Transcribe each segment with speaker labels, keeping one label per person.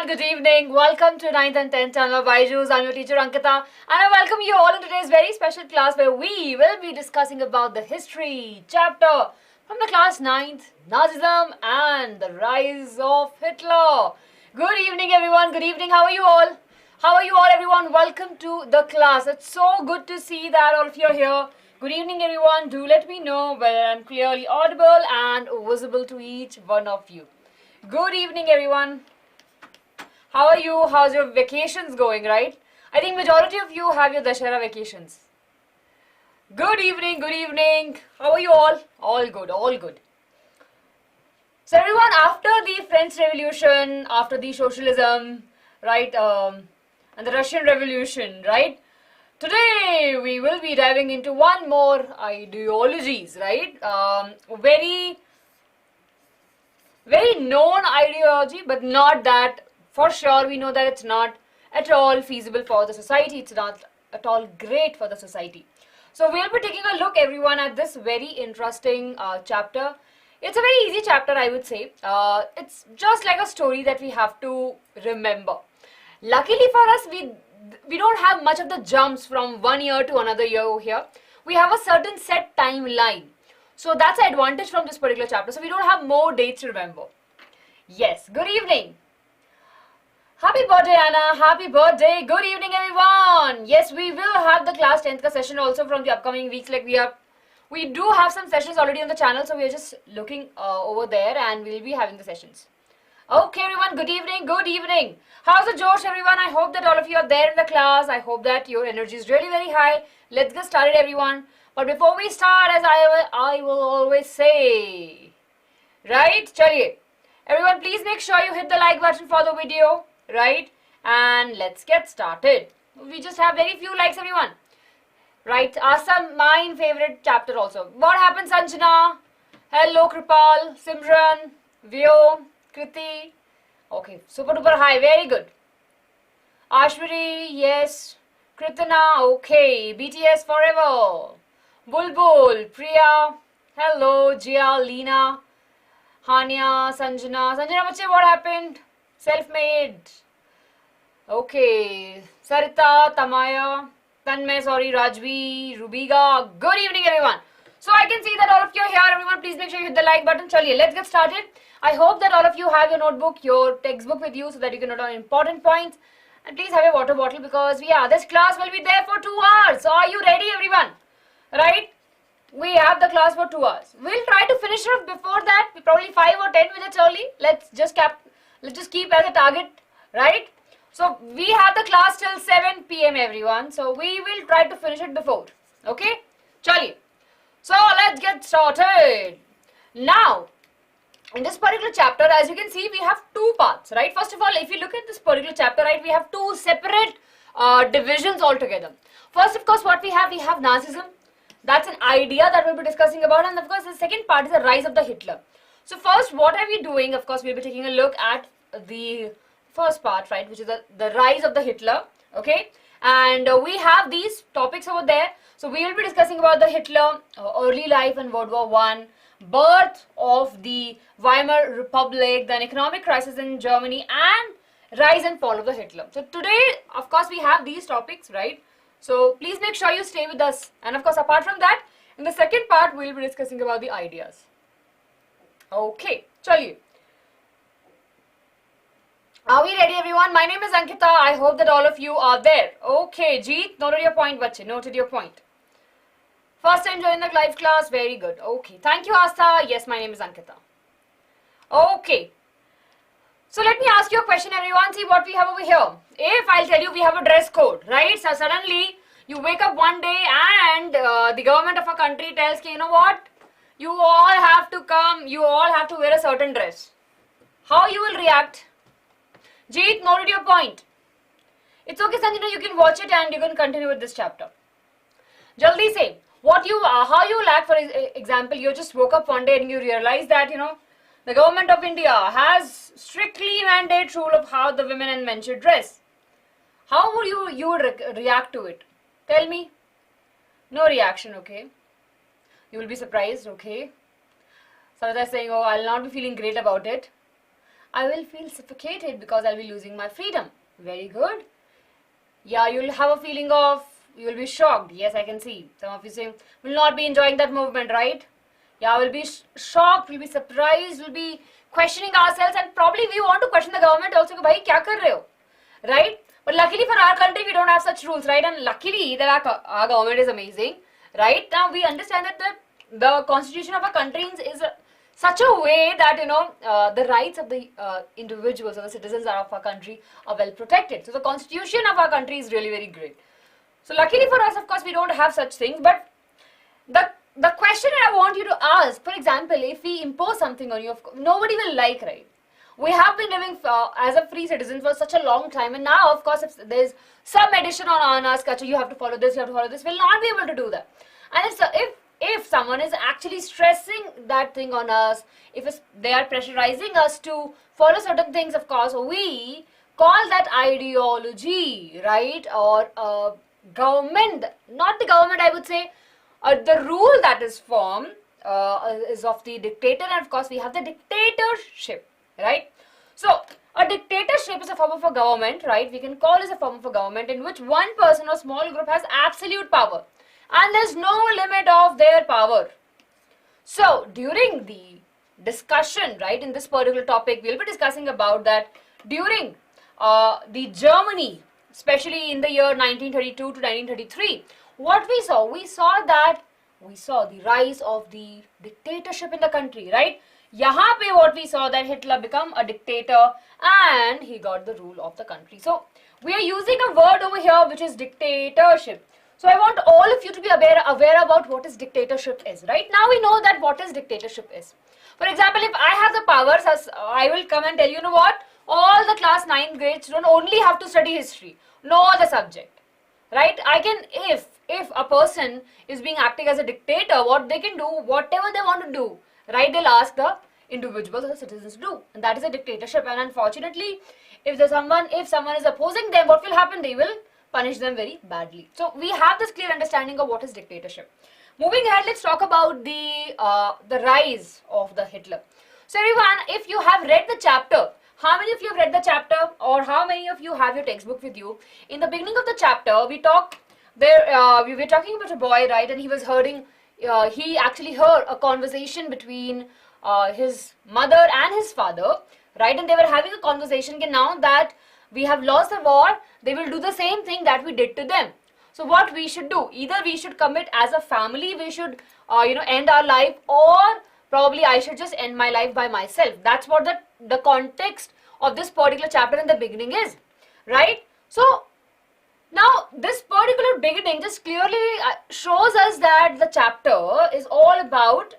Speaker 1: everyone, good evening. Welcome to 9th and 10th channel of Byju's. I'm your teacher Ankita and I welcome you all in today's very special class where we will be discussing about the history chapter from the class 9th, Nazism and the rise of Hitler. Good evening everyone, good evening. How are you all? How are you all everyone? Welcome to the class. It's so good to see that all of you are here. Good evening everyone. Do let me know whether I'm clearly audible and visible to each one of you. Good evening everyone. How are you? How's your vacations going, right? I think majority of you have your Dashera vacations. Good evening, good evening. How are you all? All good, all good. So everyone, after the French Revolution, after the socialism, right, and the Russian Revolution, right? Today we will be diving into one more ideologies, right? Very known ideology, but not that. For sure, we know that it's not at all feasible for the society. It's not at all great for the society. So we'll be taking a look, everyone, at this very interesting chapter. It's a very easy chapter, I would say. It's just like a story that we have to remember. Luckily for us, we don't have much of the jumps from one year to another year over here. We have a certain set timeline. So that's the advantage from this particular chapter. So we don't have more dates to remember. Yes, good evening. Happy birthday, Anna. Happy birthday. Good evening, everyone. Yes, we will have the class 10th ka session also from the upcoming weeks. Like we do have some sessions already on the channel. So we are just looking over there and we'll be having the sessions. Okay, everyone. Good evening. Good evening. How's the Josh, everyone? I hope that all of you are there in the class. I hope that your energy is really very high. Let's get started, everyone. But before we start, as I will always say, right? Chaliye. Everyone, please make sure you hit the like button for the video, right? And let's get started. We just have very few likes, everyone. Right? Awesome. My favorite chapter also. What happened, Sanjana? Hello, Kripal, Simran, Vio, Kriti. Okay, super duper high. Very good. Ashwari, yes. Kritina, okay. BTS forever. Bulbul, Priya, hello, Jia, Leena, Hania, Sanjana. Sanjana, bache, what happened? Self-made. Okay. Sarita, Tamaya, Tanmay, sorry, Rajvi, Rubiga. Good evening, everyone. So I can see that all of you are here. Everyone, please make sure you hit the like button. Chaliye, let's get started. I hope that all of you have your notebook, your textbook with you so that you can note down important points. And please have your water bottle because this class will be there for 2 hours. So are you ready, everyone? Right? We have the class for 2 hours. We'll try to finish it before that, probably 5 or 10 minutes early. Let's just keep as a target, right? So we have the class till 7 p.m. everyone. So we will try to finish it before. Okay? Chaliye. So let's get started. Now, in this particular chapter, as you can see, we have 2 parts, right? First of all, if you look at this particular chapter, right, we have 2 separate divisions altogether. First, of course, what we have Nazism. That's an idea that we'll be discussing about. And of course, the second part is the rise of the Hitler. So first, what are we doing? Of course, we'll be taking a look at the first part, right, which is the rise of the Hitler. Okay. And we have these topics over there. So we will be discussing about the Hitler, early life in World War I, birth of the Weimar Republic, then economic crisis in Germany, and rise and fall of the Hitler. So today, of course, we have these topics, right? So please make sure you stay with us. And of course, apart from that, in the second part, we will be discussing about the ideas. Okay, chaliye. Are we ready, everyone? My name is Ankita. I hope that all of you are there. Okay, Jeet, noted your point, bache. Noted your point. First time joining the live class. Very good. Okay. Thank you, Asta. Yes, my name is Ankita. Okay. So let me ask you a question, everyone. See what we have over here. If I'll tell you we have a dress code, right? So suddenly you wake up one day and the government of a country tells you know what? You all have to come. You all have to wear a certain dress. How you will react? Jeet, noted your point. It's okay, Sanjana. You can watch it and you can continue with this chapter. Jaldi say. How you will act, for example, you just woke up one day and you realize that, the government of India has strictly mandate rule of how the women and men should dress. How would you react to it? Tell me. No reaction, okay? You will be surprised, okay? Savita is saying, oh, I'll not be feeling great about it. I will feel suffocated because I'll be losing my freedom. Very good. Yeah, you'll have a feeling of, you'll be shocked. Yes, I can see. Some of you say, will not be enjoying that movement, right? Yeah, we'll be shocked, we'll be surprised, we'll be questioning ourselves, and probably we want to question the government also, bhai, kya kar rahe ho? Right? But luckily for our country, we don't have such rules, right? And luckily that our government is amazing, right? Now we understand that the constitution of our country is such a way that, the rights of the individuals or the citizens of our country are well protected. So the constitution of our country is really very great. So luckily for us, of course, we don't have such things, but the question I want you to ask, for example, if we impose something on you, nobody will like, right? We have been living as a free citizen for such a long time, and now, of course, if there's some addition on us, you have to follow this, you have to follow this, we'll not be able to do that. And if someone is actually stressing that thing on us, if they are pressurizing us to follow certain things, of course, we call that ideology, right? Or government, not the government, I would say, the rule that is formed is of the dictator, and of course we have the dictatorship, right? So a dictatorship is a form of a government, right? We can call it a form of a government in which one person or small group has absolute power, and there's no limit of their power. So during the discussion, right, in this particular topic, we'll be discussing about that during the Germany, especially in the year 1932 to 1933, what we saw the rise of the dictatorship in the country, right? Yahan pe what we saw, that Hitler become a dictator and he got the rule of the country. So we are using a word over here which is dictatorship. So I want all of you to be aware about what is dictatorship is, right? Now we know that what is dictatorship is. For example, if I have the powers, as I will come and tell you, what? All the class 9th grades don't only have to study history, no other subject, right? I can, if a person is being acting as a dictator, what they can do, whatever they want to do, right? They'll ask the individuals or the citizens to do, and that is a dictatorship. And unfortunately, if someone is opposing them, what will happen? They will punish them very badly. So we have this clear understanding of what is dictatorship. Moving ahead, let's talk about the rise of the Hitler. So everyone, if you have read the chapter, how many of you have read the chapter, or how many of you have your textbook with you? In the beginning of the chapter, we were talking about a boy, right? And he was hearing, he actually heard a conversation between his mother and his father, right? And they were having a conversation. Now that we have lost the war, they will do the same thing that we did to them. So what we should do? Either we should commit as a family, we should, end our life, or probably I should just end my life by myself. That's what the context of this particular chapter in the beginning is, right? So now this particular beginning just clearly shows us that the chapter is all about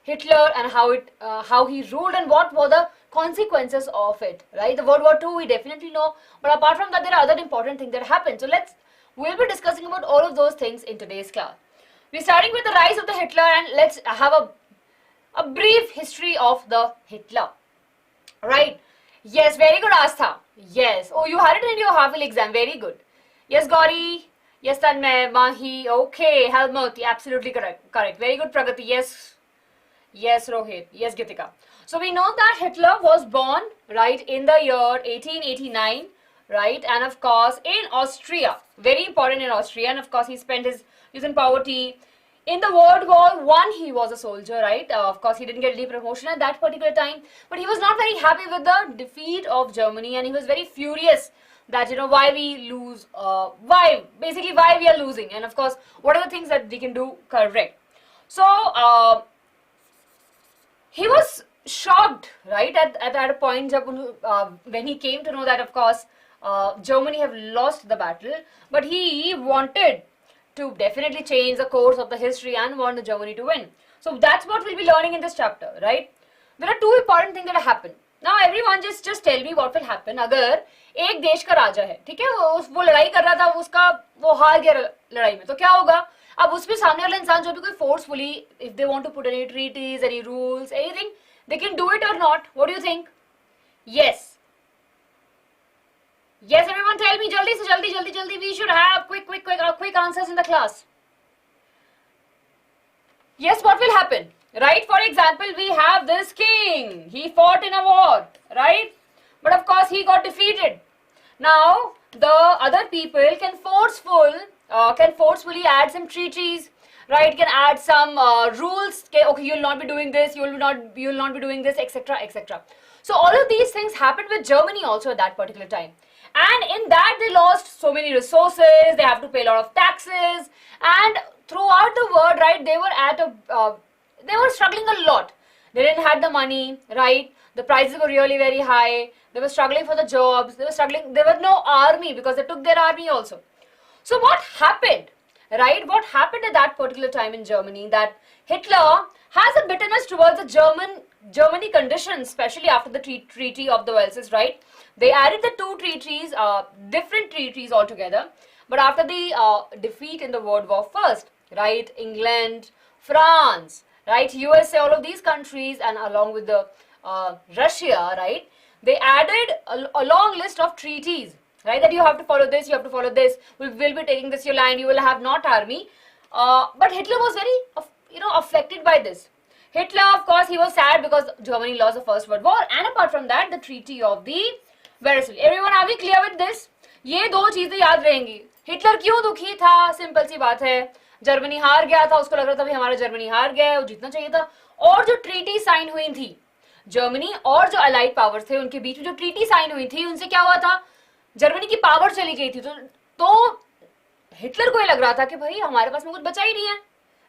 Speaker 1: Hitler and how he ruled and what were the consequences of it, right? The World War II we definitely know, but apart from that there are other important things that happened. So we'll be discussing about all of those things in today's class. We're starting with the rise of the Hitler, and let's have a brief history of the Hitler, right? Yes, very good, Astha. Yes. Oh, you had it in your half-yearly exam. Very good. Yes, Gauri. Yes, Tanmay, Mahi. Okay, Helmut. Absolutely correct. Very good, Pragati. Yes. Yes, Rohit. Yes, Gitika. So we know that Hitler was born, right, in the year 1889, right? And of course, in Austria. Very important, in Austria. And of course, he spent his youth in poverty. In the World War I, he was a soldier, right? Of course, he didn't get any promotion at that particular time. But he was not very happy with the defeat of Germany. And he was very furious that, why we lose, why we are losing. And of course, what are the things that we can do correct. So, he was shocked, right, at a point when he came to know that, of course, Germany have lost the battle. But he wanted to definitely change the course of the history and want the Germany to win. So that's what we'll be learning in this chapter, right? There are two important things that happen. Now everyone just tell me what will happen अगर एक देश का राजा है, ठीक है, वो लड़ाई कर रहा था, वो हार गया लड़ाई में, तो क्या होगा? अब उसमें सामने वाला इंसान जो भी कोई forcefully, if they want to put any treaties, any rules, anything, they can do it or not. What do you think? Yes. Yes, everyone tell me, jaldi, we should have quick answers in the class. Yes, what will happen? right? For example, we have this king. He fought in a war, right? But of course, he got defeated. Now, the other people can forcefully add some treaties, right? Can add some rules. Okay, you'll not be doing this. You'll not be doing this, etc., etc. So all of these things happened with Germany also at that particular time. And in that they lost so many resources, they have to pay a lot of taxes, and throughout the world, right, they were struggling a lot. They didn't have the money, right? The prices were really very high. They were struggling for the jobs. They were struggling. There was no army because they took their army also. So what happened, right? What happened at that particular time in Germany, that Hitler has a bitterness towards the Germany conditions, especially after the Treaty of the Versailles, right? They added the two treaties, different treaties altogether. But after the defeat in the World War First, right? England, France, right? USA, all of these countries, and along with the Russia, right? They added a long list of treaties, right? That you have to follow this, you have to follow this. We'll be taking this your land. You will have not army. But Hitler was very, affected by this. Hitler, of course, he was sad because Germany lost the First World War, and apart from that, the Treaty of the Versailles. Everyone, are we clear with this? ये दो चीजें याद रहेंगी. Hitler क्यों दुखी था? Simple सी बात है. जर्मनी हार गया था, उसको लग रहा था भाई हमारा जर्मनी हार गया, वो जीतना चाहिए था. और जो ट्रीटी साइन हुई थी, जर्मनी और जो अलाइड पावर्स थे उनके बीच में जो ट्रीटी साइन हुई थी, उनसे क्या हुआ था? जर्मनी की पावर चली गई थी. तो हिटलर को ये लग रहा था कि भाई हमारे पास में कुछ बचा ही नहीं है,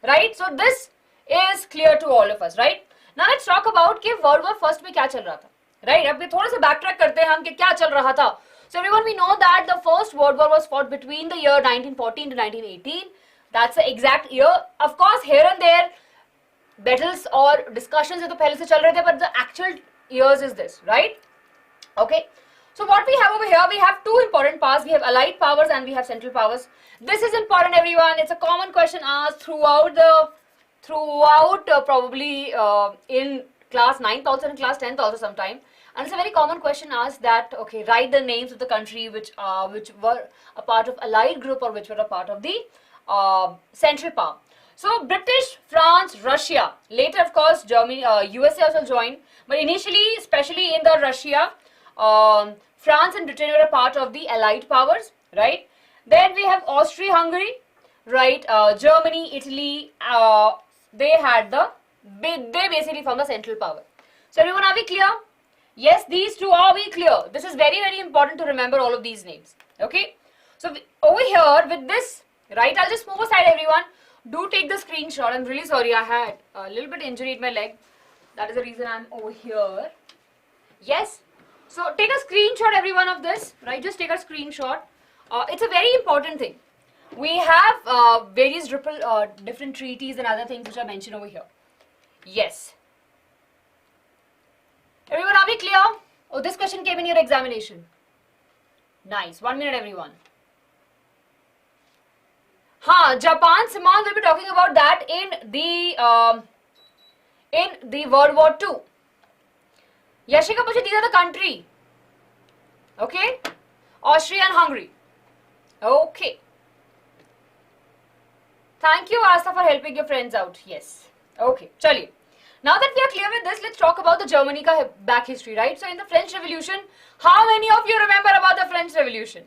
Speaker 1: right? So this is clear to all of us, right? Now let's talk about कि वर्ल्ड वॉर फर्स्ट में क्या चल रहा था, राइट? अब थोड़ा सा बैक ट्रैक करते हैं हम कि क्या चल रहा था. So everyone, we know that the first world war was fought between the year 1914 to 1918. That's the exact year. Of course, here and there battles or discussions है तो पहले से चल रहे थे, but the actual years is this, right? Okay. So what we have over here, we have two important powers. We have allied powers and we have central powers. This is important, everyone. It's a common question asked throughout probably in class 9th also and class 10th also sometime. And it's a very common question asked that, okay, write the names of the country which were a part of allied group or which were a part of the central power. So British, France, Russia. Later, of course, Germany, USA also joined. But initially, especially in the Russia, France and Britain were a part of the allied powers, right? Then we have Austria-Hungary, right? Germany, Italy. They basically form the central power. So everyone, are we clear? Yes, these two are we clear. This is very, very important to remember all of these names. Okay. So over here with this, right? I'll just move aside, everyone. Do take the screenshot. I'm really sorry. I had a little bit injury in my leg. That is the reason I'm over here. Yes. So take a screenshot, everyone, of this. Right? Just take a screenshot. It's a very important thing. We have various different treaties and other things which are mentioned over here. Yes. Everyone, are we clear? Oh, this question came in your examination. Nice. 1 minute, everyone. Japan, Simon will be talking about that in the World War II. Yashika Puchi, these are the country. Okay? Austria and Hungary. Okay. Thank you, Asta, for helping your friends out. Yes. Okay. Chaliye. Now that we are clear with this, let's talk about the Germany ka back history, right? So in the French Revolution, how many of you remember about the French Revolution?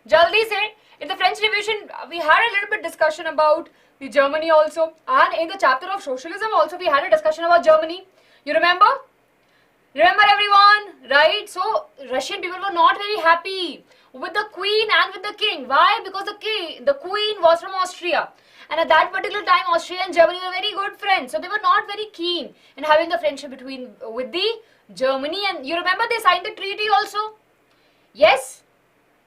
Speaker 1: Jaldi se. In the French Revolution, we had a little bit discussion about the Germany also, and in the chapter of socialism also, we had a discussion about Germany. You remember? Remember, everyone, right? So Russian people were not very happy with the queen and with the king. Why? Because the queen was from Austria. And at that particular time, Austria and Germany were very good friends. So they were not very keen in having the friendship with the Germany. And you remember they signed the treaty also? Yes?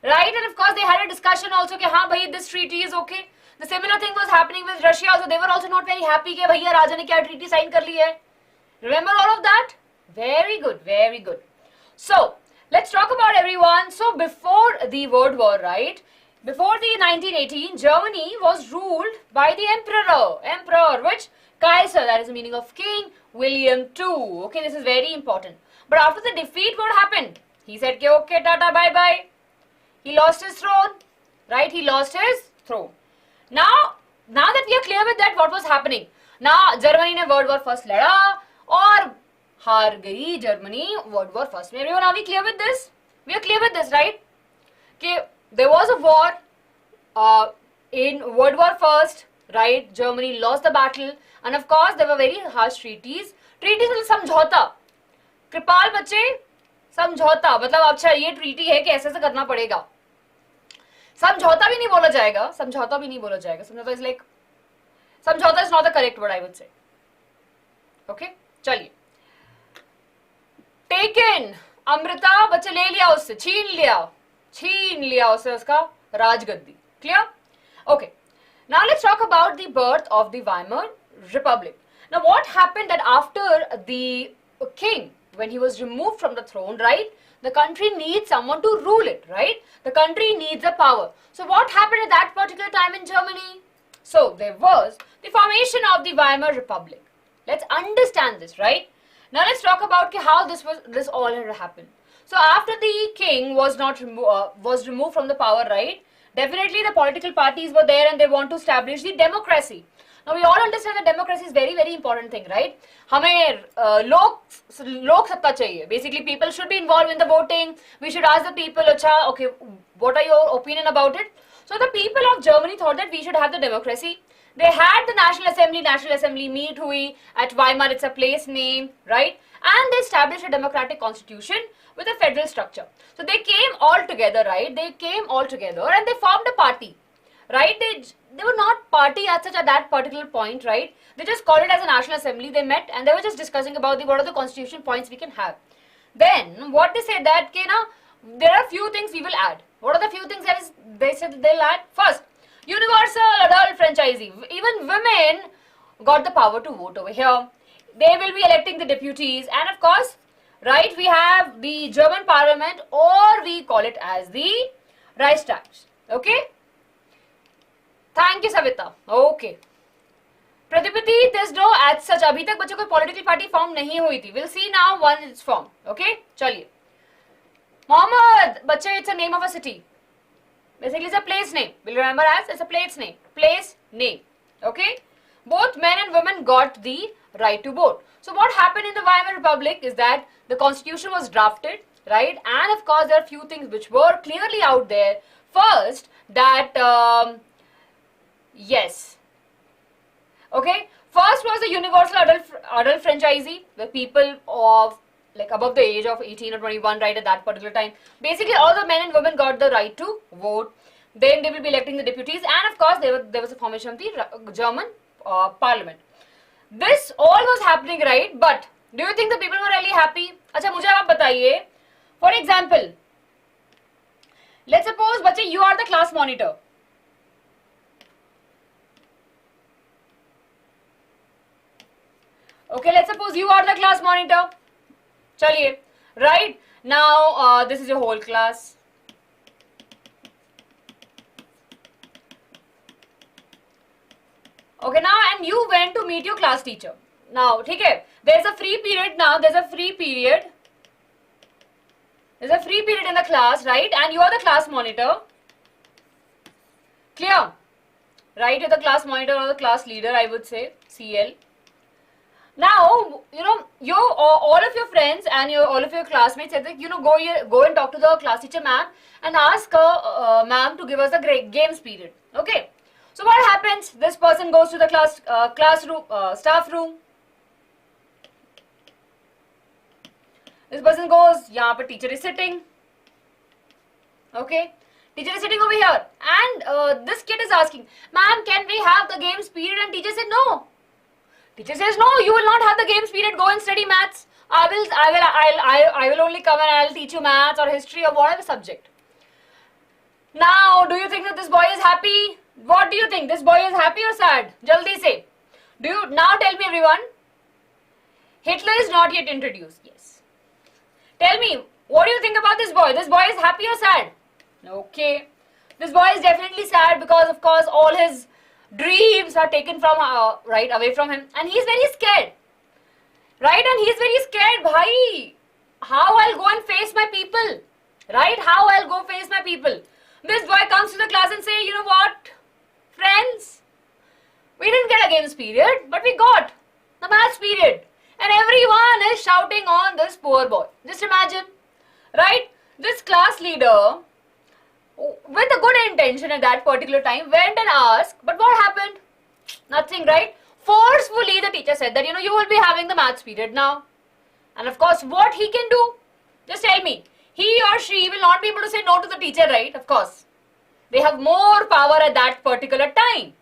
Speaker 1: Right? And of course, they had a discussion also that, haan, bhai, this treaty is okay. The similar thing was happening with Russia also. They were also not very happy that, bhaiya, Raja ne kya treaty sign kar li hai. Remember all of that? Very good, very good. So, let's talk about, everyone. So, before the World War, right? Before the 1918, Germany was ruled by the emperor, which Kaiser, that is the meaning of King William II. Okay, this is very important. But after the defeat, what happened? He said, okay, tata, bye-bye. He lost his throne, right? He lost his throne. Now that we are clear with that, what was happening? ना Germany ने world war first लड़ा और हार गई Germany world war first में. Everyone, are we clear with this? We are clear with this, right? Okay, there was a war in World War First, right? Germany lost the battle, and of course there were very harsh treaties. Treaties मतलब समझौता. कृपाल बच्चे, समझौता मतलब अच्छा ये treaty है कि ऐसे ऐसे करना पड़ेगा. समझौता भी नहीं बोला जाएगा, समझौता भी नहीं बोला जाएगा. समझौता इज लाइक, समझौता is not the correct word I would say. Okay, चलिए. टेकन, अमृता बच्चे ले लिया उससे, छीन लिया उससे उसका राजगद्दी. Clear? Okay, now let's talk about the birth of the Weimar Republic. Now what happened that after the king, when he was removed from the throne, right, the country needs someone to rule it, right? The country needs a power. So what happened at that particular time in Germany? So there was the formation of the Weimar Republic. Let's understand this, right? Now let's talk about how this all had happened. So after the king was removed from the power, right? Definitely the political parties were there and they want to establish the democracy. Now we all understand that democracy is very very important thing, right? हमें लोक सत्ता चाहिए. Basically people should be involved in the voting. We should ask the people, अच्छा, okay, what are your opinion about it? So the people of Germany thought that we should have the democracy. They had the National Assembly meet hui at Weimar, it's a place name, right? And they established a democratic constitution with a federal structure. So they came all together, right? They came all together and they formed a party, right? They were not party as such at that particular point, right? They just called it as a National Assembly. They met and they were just discussing about what are the constitution points we can have. Then what they said that, okay, now there are few things we will add. What are the few things that they said they'll add? First, universal adult franchise. Even women got the power to vote over here. They will be electing the deputies, and of course, right, we have the German parliament, or we call it as the Reichstag. Okay? Thank you, Savita. Okay. Pradipati, there's no as such. अभी तक बच्चों को political party form नहीं हुई थी. We'll see now when it's formed. Okay? चलिए. Mohammed, बच्चे, it's a name of a city. Basically, it's a place name. We'll remember as it's a place name. Place name. Okay? Both men and women got the right to vote. So what happened in the Weimar Republic is that the constitution was drafted, right? And of course, there are few things which were clearly out there. First, that, yes. Okay? First was the universal adult franchisee, the people of like above the age of 18 or 21, right, at that particular time. Basically, all the men and women got the right to vote. Then they will be electing the deputies, and of course, there was a formation of the German parliament. This all was happening, right? But do you think the people were really happy? अच्छा, मुझे आप बताइए. For example, let's suppose, बच्चे, you are the class monitor. Okay, let's suppose you are the class monitor. चलिए, right? Now, this is your whole class. Okay, now, and you went to meet your class teacher. Now, ठीक है, there's a free period now, there's a free period in the class, right? And you are the class monitor. Clear? Right, you're the class monitor or the class leader, I would say, CL. Now, you know, all of your friends and all of your classmates said that, you know, go and talk to the class teacher ma'am and ask her ma'am to give us the games period. Okay. So what happens? This person goes to the classroom, staff room. This person goes, यहाँ पर teacher is sitting. Okay. Teacher is sitting over here. And this kid is asking, ma'am, can we have the games period? And teacher said, no. Teacher says, no, you will not have the games period. Go and study maths. I will only come and I'll teach you maths or history or whatever subject. Now, do you think that this boy is happy? What do you think? This boy is happy or sad? Jaldi say. Now tell me, everyone. Hitler is not yet introduced. Yes. Tell me, what do you think about this boy? This boy is happy or sad? Okay. This boy is definitely sad because, of course, all his dreams are taken from right away from him, and he's very scared, right? And he's very scared, bhai. How I'll go and face my people, right? How I'll go face my people. This boy comes to the class and say, you know what, friends, we didn't get a games period, but we got the maths period. And everyone is shouting on this poor boy. Just imagine, right? This class leader, with a good intention at that particular time, went and asked, but what happened? Nothing, right? Forcefully, the teacher said that, you will be having the maths period now. And of course, what he can do? Just tell me. He or she will not be able to say no to the teacher, right? Of course. They have more power at that particular time.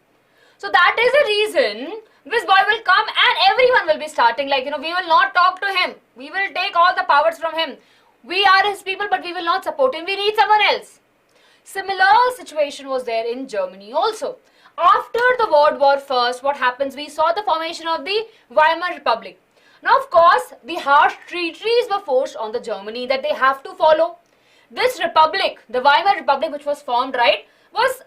Speaker 1: So that is the reason this boy will come and everyone will be starting like, we will not talk to him. We will take all the powers from him. We are his people, but we will not support him. We need someone else. Similar situation was there in Germany also. After the World War I, what happens? We saw the formation of the Weimar Republic. Now, of course, the harsh treaties were forced on the Germany that they have to follow. This republic, the Weimar Republic, which was formed, right, was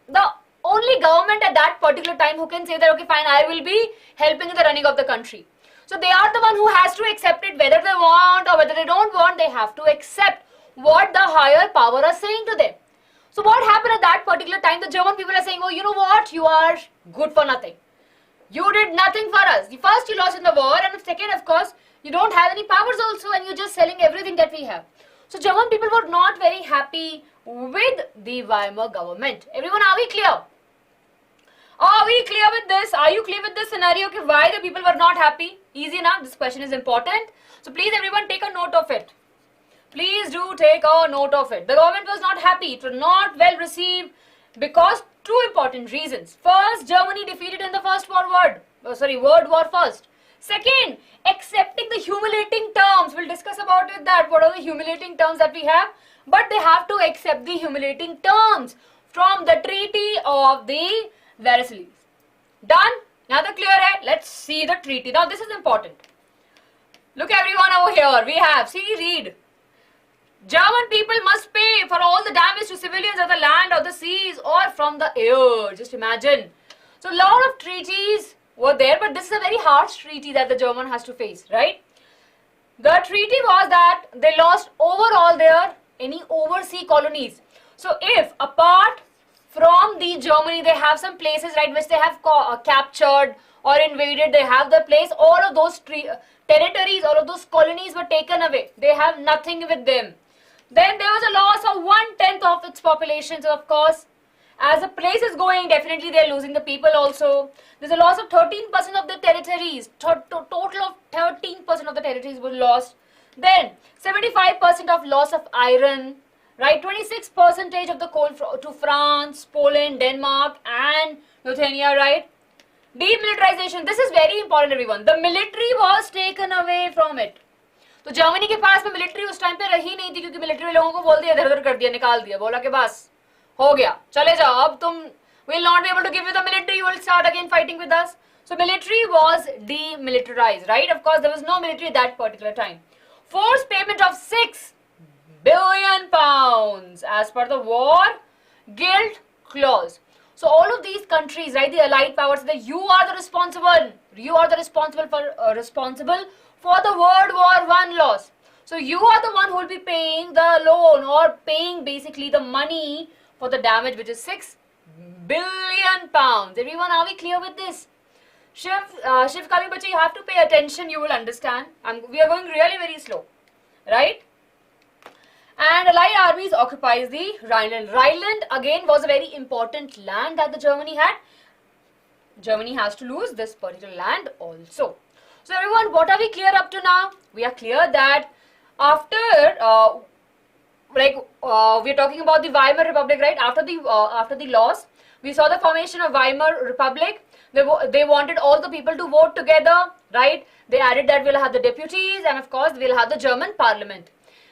Speaker 1: the only government at that particular time who can say that, okay, fine, I will be helping in the running of the country. So they are the one who has to accept it, whether they want or whether they don't want, they have to accept what the higher power are saying to them. So what happened at that particular time? The German people are saying, oh, you know what? You are good for nothing. You did nothing for us. First, you lost in the war, and second, of course, you don't have any powers also, and you're just selling everything that we have. So German people were not very happy with the Weimar government. Everyone, are we clear? Are we clear with this? Are you clear with this scenario? Okay, why the people were not happy? Easy enough. This question is important. So please, everyone, take a note of it. Please do take a note of it. The government was not happy. It was not well received because two important reasons. First, Germany defeated in the World War First. Second, accepting the humiliating terms. We'll discuss about it, that what are the humiliating terms that we have. But they have to accept the humiliating terms from the Treaty of the Versailles. Done? Now the clear hai? Let's see the treaty. Now this is important. Look everyone over here. We have, read. German people must pay for all the damage to civilians of the land or the seas or from the air. Just imagine. So a lot of treaties were there, but this is a very harsh treaty that the German has to face, right? The treaty was that they lost overall their any overseas colonies. So if apart from the Germany, they have some places, right, which they have captured or invaded, they have the place, all of those territories, all of those colonies were taken away. They have nothing with them. Then there was a loss of 1/10 of its population. So of course, as the place is going, definitely they are losing the people also. There's a loss of 13% of the territories. Total of 13% of the territories were lost. Then 75% of loss of iron. Right, 26% of the coal to France, Poland, Denmark and Lithuania, right? Demilitarization, this is very important everyone. The military was taken away from it. तो Germany के पास में military उस time पे रही नहीं थी क्योंकि military लोगों को बोल दिया, इधर उधर कर दिया, निकाल दिया, बोला कि बस हो गया, चले जाओ, अब तुम will not be able to give you the military, you will start again fighting with us. So military was demilitarized, right? Of course, there was no military at that particular time. Forced payment of £6 billion as per the war guilt clause. So all of these countries, right, the allied powers, that you are the responsible for the World War I loss. So you are the one who will be paying the loan or paying basically the money for the damage, which is £6 billion. Everyone, are we clear with this? Shiv Kami Bache, you have to pay attention, you will understand. We are going really very slow, right? And Allied armies occupies the Rhineland. Rhineland again was a very important land that the Germany had. Germany has to lose this particular land also. So everyone, what are we clear up to now? We are clear that after we are talking about the Weimar Republic, right? After the loss, we saw the formation of Weimar Republic. They wanted all the people to vote together, right? They added that we'll have the deputies and of course we'll have the German parliament.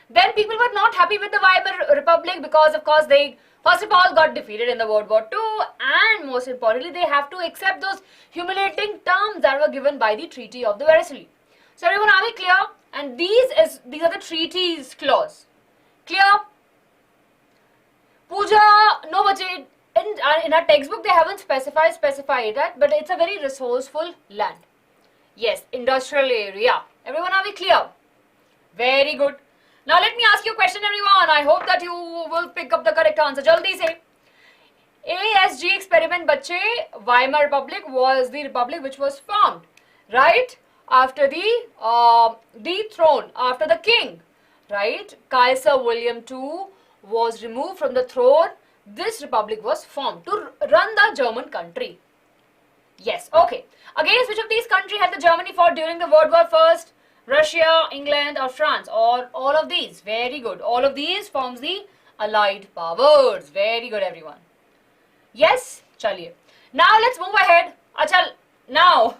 Speaker 1: Then people were not happy with the Weimar Republic because of course they first of all got defeated in the World War II, and most importantly they have to accept those humiliating terms that were given by the Treaty of the Versailles. So everyone, are we clear? And these are the treaties clause. Clear? Pooja, no bache, in our textbook they haven't specified that, but it's a very resourceful land. Yes, industrial area. Everyone, are we clear? Very good. Now let me ask you a question everyone. I hope that you will pick up the correct answer. Jaldi say. ASG experiment बच्चे, Weimar Republic was the republic which was formed, right? After the dethrone, after the king, right? Kaiser William II was removed from the throne. This republic was formed to run the German country. Yes, okay. Against which of these countries had the Germany fought during the World War First? Russia, England or France, or all of these? Very good. All of these forms the Allied powers. Very good, everyone. Yes, chaliye. Now let's move ahead. Achal, now,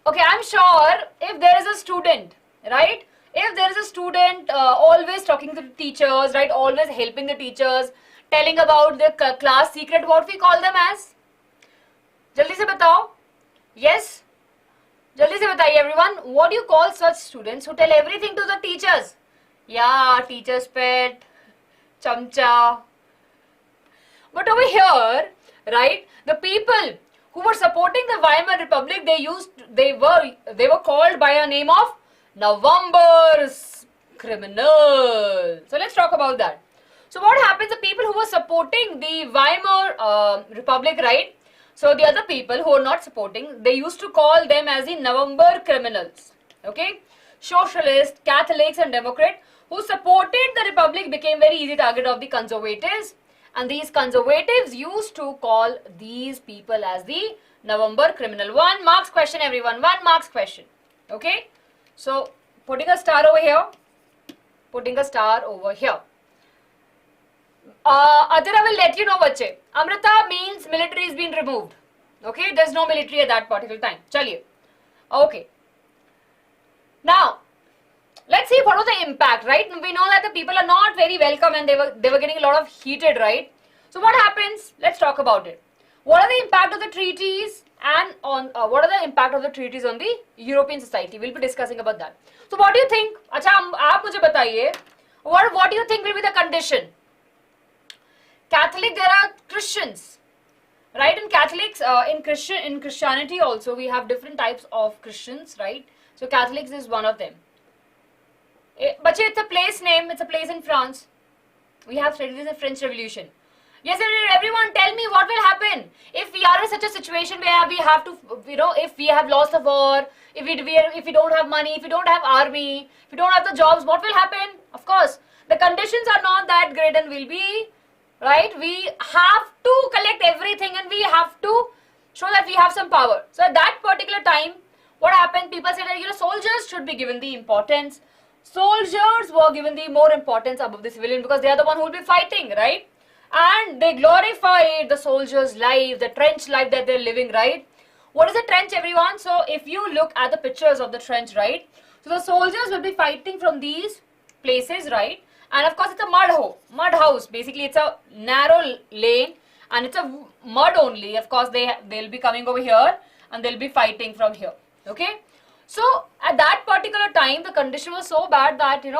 Speaker 1: okay, I'm sure if there is a student, right? If there is a student always talking to the teachers, right? Always helping the teachers, telling about the class secret, what we call them as? जल्दी से बताओ. Yes, जल्दी से बताइए everyone. What do you call such students who tell everything to the teachers? Yeah, teacher's pet, chamcha. But over here, right, the people who were supporting the Weimar Republic, they were called by a name of November's criminals. So let's talk about that. So what happens? The people who were supporting the Weimar Republic, right? So the other people who are not supporting, they used to call them as the November criminals. Okay? Socialists, Catholics and Democrats who supported the Republic became very easy target of the conservatives. And these conservatives used to call these people as the November criminal. 1 marks question, everyone. 1 marks question. Okay? So putting a star over here. Putting a star over here. Adira will let you know, bache. Amrita means military is being removed. Okay, there's no military at that particular time. Chaliye. Okay. Now, let's see what was the impact, right? We know that the people are not very welcome and they were getting a lot of heated, right? So what happens? Let's talk about it. What are the impact of the treaties and on what are the impact of the treaties on the European society? We'll be discussing about that. So what do you think? Acha, aap mujhe bataiye. What do you think will be the condition? Catholic, there are Christians, right? In Catholics, in Christianity also we have different types of Christians, right? So Catholics is one of them. But it's a place name. It's a place in France. We have studied the French Revolution. Yes, everyone, tell me what will happen if we are in such a situation where we have to, if we have lost a war, if we don't have money, if we don't have army, if we don't have the jobs, what will happen? Of course, the conditions are not that great and will be. Right, we have to collect everything and we have to show that we have some power. So at that particular time, what happened? People said that soldiers should be given the importance. Soldiers were given the more importance above the civilian because they are the one who will be fighting, right? And they glorified the soldiers' life, the trench life that they're living, right? What is a trench, everyone? So if you look at the pictures of the trench, right? So the soldiers will be fighting from these places, right? And of course, it's a mud house. Basically, it's a narrow lane and it's a mud only. Of course, they'll be coming over here and they'll be fighting from here. Okay. So at that particular time, the condition was so bad that they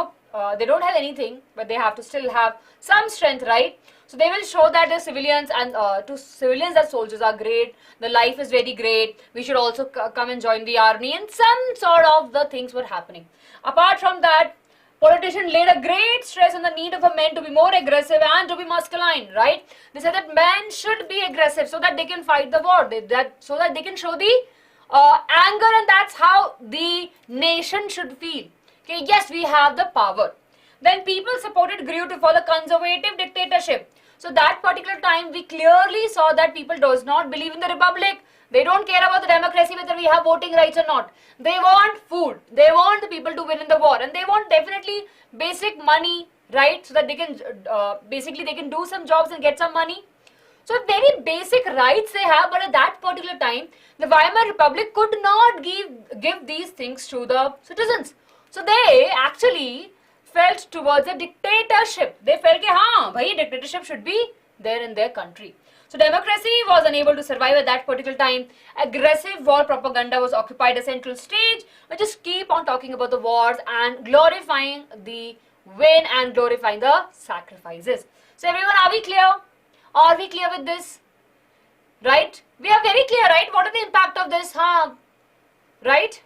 Speaker 1: don't have anything, but they have to still have some strength, right? So they will show that the civilians and to civilians that soldiers are great. The life is very great. We should also come and join the army, and some sort of the things were happening. Apart from that, politicians laid a great stress on the need of a men to be more aggressive and to be masculine, right? They said that men should be aggressive so that they can fight the war, so that they can show the anger, and that's how the nation should feel. Okay, yes, we have the power. Then people supported grew to follow conservative dictatorship. So that particular time, we clearly saw that people does not believe in the republic. They don't care about the democracy, whether we have voting rights or not. They want food. They want the people to win in the war. And they want definitely basic money, right? So that they can, basically they can do some jobs and get some money. So very basic rights they have, but at that particular time, the Weimar Republic could not give these things to the citizens. So they actually felt towards a dictatorship. They felt that, bhai, dictatorship should be there in their country. So democracy was unable to survive at that particular time. Aggressive war propaganda was occupied a central stage. We just keep on talking about the wars and glorifying the win and glorifying the sacrifices. So everyone, are we clear? Are we clear with this? Right? We are very clear, right? What is the impact of this? Right?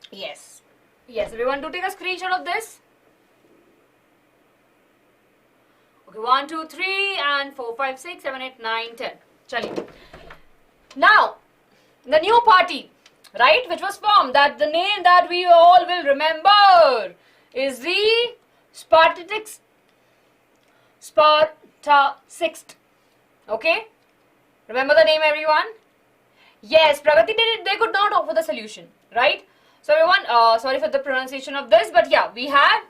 Speaker 1: Yes. Yes, everyone, do take a screenshot of this. Okay, 1, 2, 3, and 4, 5, 6, 7, 8, 9, 10. Chaliye. Now, the new party, right, which was formed, that the name that we all will remember is the Spartacus. Okay? Remember the name, everyone? Yes, Pragati, they could not offer the solution, right? So everyone, sorry for the pronunciation of this, but yeah,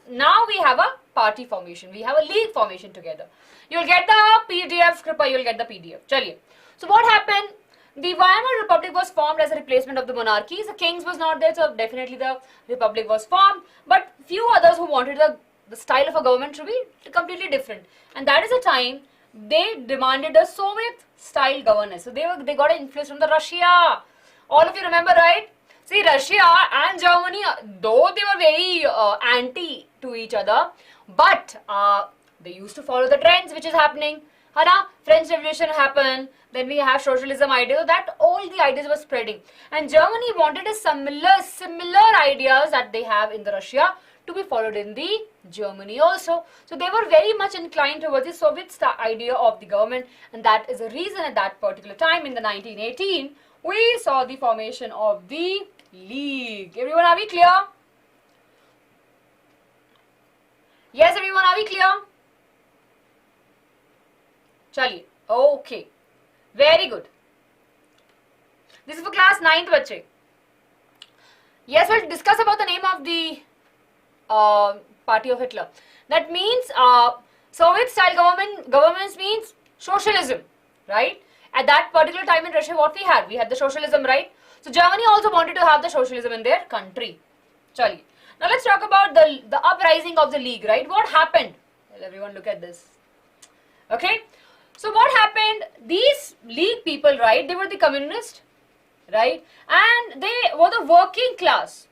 Speaker 1: now we have a party formation. We have a league formation together. You'll get the PDF, Kripa, you'll get the PDF. Chaliye. So what happened? The Weimar Republic was formed as a replacement of the monarchies. The kings was not there, so definitely the republic was formed. But few others who wanted the style of a government to be completely different. And that is the time they demanded a Soviet style governance. So they got an influence from the Russia. All of you remember, right? See, Russia and Germany, though they were very anti to each other, but they used to follow the trends which is happening. Hana, French Revolution happened, then we have socialism idea, that all the ideas were spreading. And Germany wanted a similar ideas that they have in the Russia to be followed in the Germany also. So they were very much inclined towards the Soviet idea of the government, and that is the reason at that particular time in the 1918 we saw the formation of the League. Everyone, are we clear? Yes, everyone, are we clear? Chaliye. Okay. Very good. This is for class 9th, bache. Yes, we'll discuss about the name of the party of Hitler. That means Soviet style governments means socialism, right? At that particular time in Russia, what we had? We had the socialism, right? So Germany also wanted to have the socialism in their country. Chaliye. Now let's talk about the uprising of the League, right? What happened? Well, everyone look at this. Okay. So what happened? These League people, right? They were the communists, right? And they were the working class,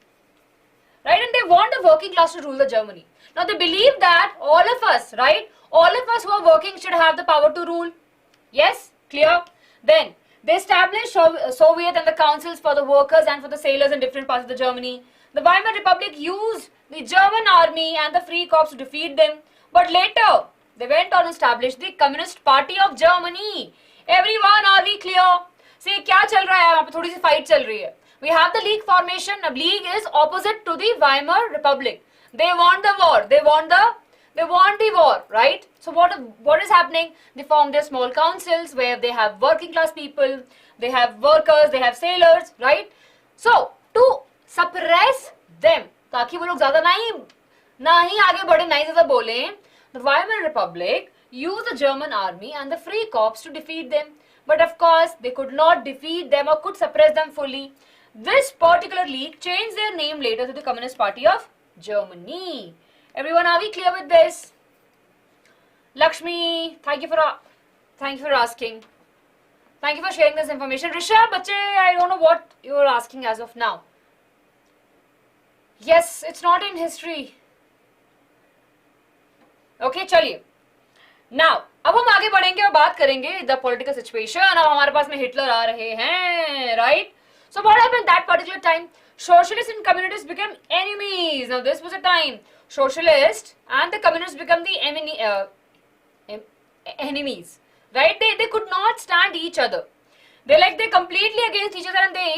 Speaker 1: right? And they want the working class to rule the Germany. Now they believe that all of us, right? All of us who are working should have the power to rule. Yes? Clear? Then they established Soviet and the councils for the workers and for the sailors in different parts of the Germany. The Weimar Republic used the German army and the Free Corps to defeat them. But later, they went on and established the Communist Party of Germany. Everyone, are we clear? See, क्या चल रहा है? यहाँ पे थोड़ी सी fight चल रही है. We have the League formation. Now, League is opposite to the Weimar Republic. They want the war. They want the war, right? So what is happening? They form their small councils where they have working class people, they have workers, they have sailors, right? So to suppress them, ताकि वो लोग ज़्यादा ना ही आगे बढ़े, ना ही ज़्यादा बोलें, the Weimar Republic used the German army and the Free Corps to defeat them. But of course, they could not defeat them or could suppress them fully. This particular league changed their name later to the Communist Party of Germany. Everyone, are we clear with this? Lakshmi, thank you for asking. Thank you for sharing this information. Rishabh, bache, I don't know what you are asking as of now. Yes, it's not in history. Okay, चलिए. Now, अब हम आगे बढ़ेंगे और बात करेंगे the political situation. अब हमारे पास में हिटलर आ रहे हैं, right? So what happened that particular time? Socialists and communists became enemies. Now this was a time socialists and the communists become the enemies, right? They could not stand each other. They're completely against each other, and their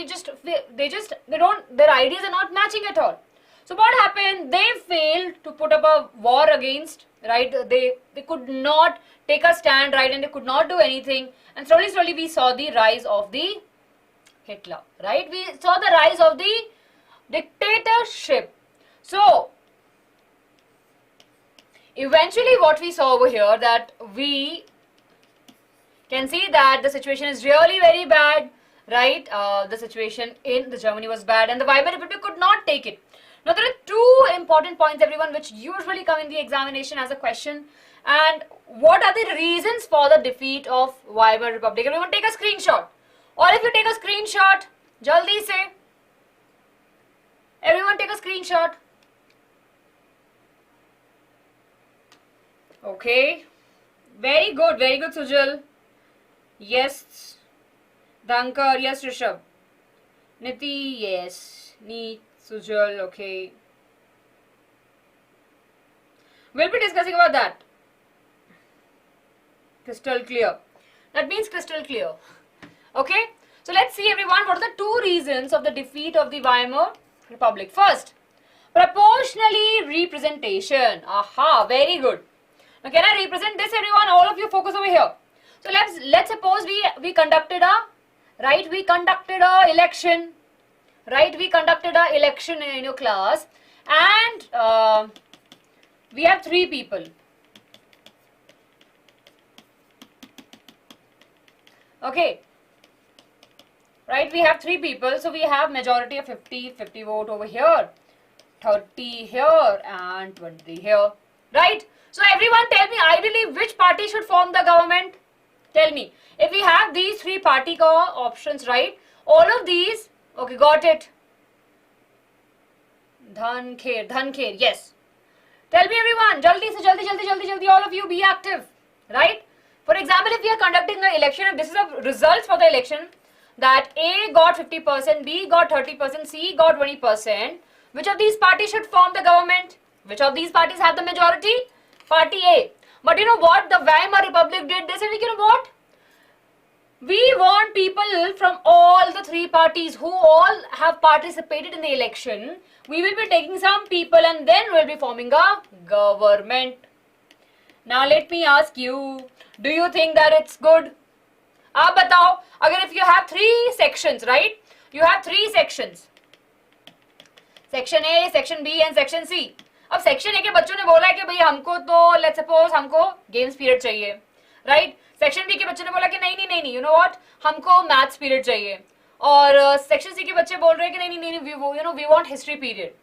Speaker 1: ideas are not matching at all. So what happened? They failed to put up a war against, right? They could not take a stand, right? And they could not do anything. And slowly we saw the rise of the Hitler, right? We saw the rise of the dictatorship. So eventually what we saw over here, that we can see that the situation is really very bad, right? The situation in the Germany was bad, and the Weimar Republic could not take it. Now there are two important points, everyone, which usually come in the examination as a question. And what are the reasons for the defeat of Weimar Republic? Everyone take a screenshot. Or if you take a screenshot, jaldi se. Everyone take a screenshot. Okay. Very good, Sujal. Yes. Dankar, yes, Rishabh. Niti, yes. Neat, Sujal, okay. We'll be discussing about that. Crystal clear. That means crystal clear. Okay. So let's see everyone, what are the two reasons of the defeat of the Weimar Republic? First, proportionally representation. Aha, very good. Now can I represent this everyone? All of you focus over here. So let's suppose we conducted a election. Right, we conducted a election in your class, and we have three people. Okay. Right, we have three people, so we have majority of 50 vote over here, 30 here and 20 here. Right? So everyone tell me, ideally which party should form the government? Tell me. If we have these three party options, right? All of these, okay, got it. Dhankher, yes. Tell me everyone, jaldi, all of you be active, right? For example, if we are conducting an election, if this is the results for the election, that A got 50%, B got 30%, C got 20%, which of these parties should form the government? Which of these parties have the majority? Party A. But you know what? The Weimar Republic did this, and you know what? We want people from all the three parties who all have participated in the election. We will be taking some people and then we'll be forming a government. Now let me ask you, do you think that it's good? आप बताओ, अगर if you have three sections, right? You have three sections. Section A, Section B and Section C. अब Section A के बच्चों ने बोला है कि भाई हमको तो let's suppose हमको games period चाहिए, right? Section B के बच्चों ने बोला कि नहीं, you know what? हमको maths period चाहिए. और Section C के बच्चे बोल रहे हैं कि नहीं, we want history period.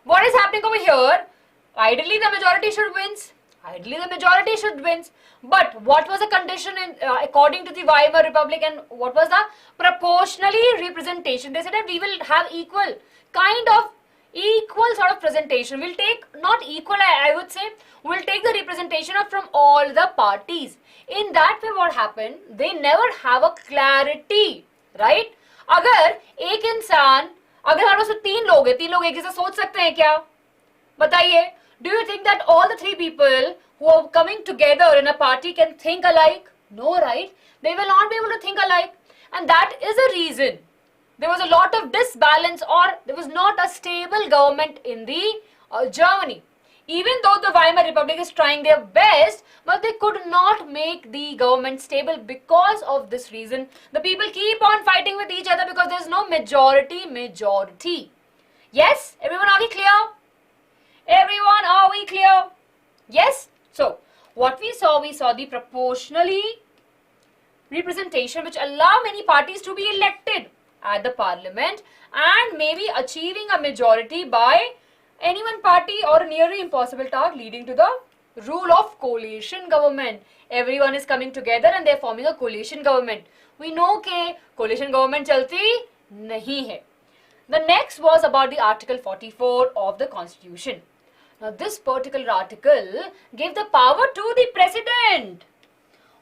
Speaker 1: What is happening over here? Ideally the majority should wins. But what was the condition according to the Weimar Republic, and what was the proportionally representation? They said that we will have equal sort of presentation. We'll take, not equal, I would say, we'll take the representation from all the parties. In that way what happened, they never have a clarity, right? अगर एक इंसान, अगर हमारे पास तीन लोग एक जैसा सोच सकते हैं क्या? बताइए. Do you think that all the three people who are coming together in a party can think alike? No, right? They will not be able to think alike. And that is the reason there was a lot of disbalance, or there was not a stable government in the Germany. Even though the Weimar Republic is trying their best, but they could not make the government stable because of this reason. The people keep on fighting with each other because there is no majority. Yes? Everyone, are we clear? Everyone, are we clear? Yes? So, what we saw the proportionally representation which allow many parties to be elected at the parliament and maybe achieving a majority by any one party, or a nearly impossible task leading to the rule of coalition government. Everyone is coming together and they are forming a coalition government. We know that coalition government chalti nahi hai. The next was about the Article 44 of the Constitution. Now this particular article gave the power to the president,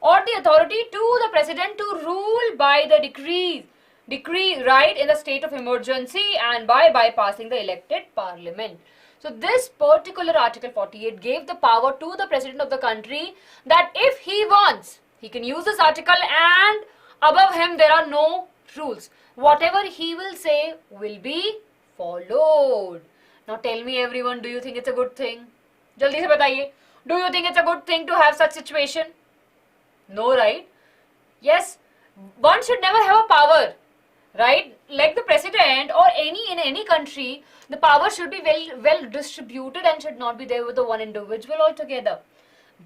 Speaker 1: or the authority to the president to rule by the decree, right, in the state of emergency and by bypassing the elected parliament. So this particular Article 48 gave the power to the president of the country that if he wants, he can use this article, and above him there are no rules. Whatever he will say will be followed. Now tell me everyone, do you think it's a good thing? Jaldi se bataiye. Do you think it's a good thing to have such situation? No, right? Yes, one should never have a power, right? Like the president or in any country, the power should be well distributed and should not be there with the one individual altogether.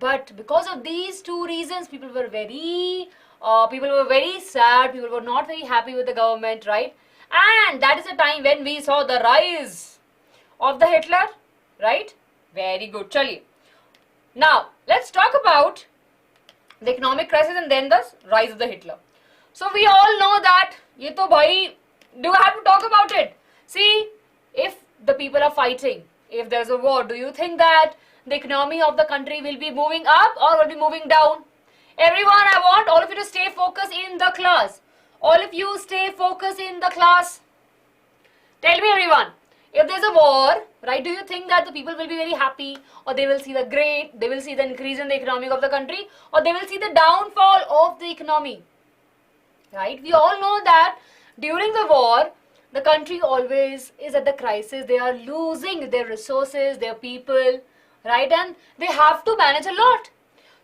Speaker 1: But because of these two reasons, people were very sad. People were not very happy with the government, right? And that is the time when we saw the rise of the Hitler, right? Very good. Chaliye. Now let's talk about the economic crisis and then the rise of the Hitler. So we all know that, ye to bhai, do I have to talk about it? See, if the people are fighting, if there's a war, do you think that the economy of the country will be moving up or will be moving down? Everyone, I want all of you to stay focused in the class. All of you stay focused in the class. Tell me everyone, If there's a war, right, do you think that the people will be very happy, or they will see they will see the increase in the economy of the country, or they will see the downfall of the economy? Right? We all know that during the war, the country always is at the crisis. They are losing their resources, their people, right? And they have to manage a lot.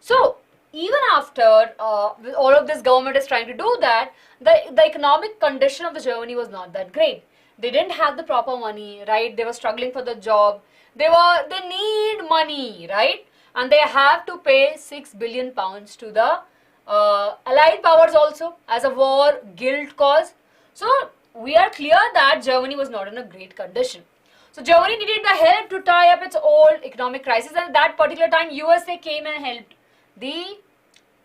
Speaker 1: So, even after all of this government is trying to do that, the economic condition of the Germany was not that great. They didn't have the proper money, right? They were struggling for the job. They need money, right? And they have to pay £6 billion to the Allied powers also as a war guilt cause. So we are clear that Germany was not in a great condition. So Germany needed the help to tie up its old economic crisis, and at that particular time USA came and helped the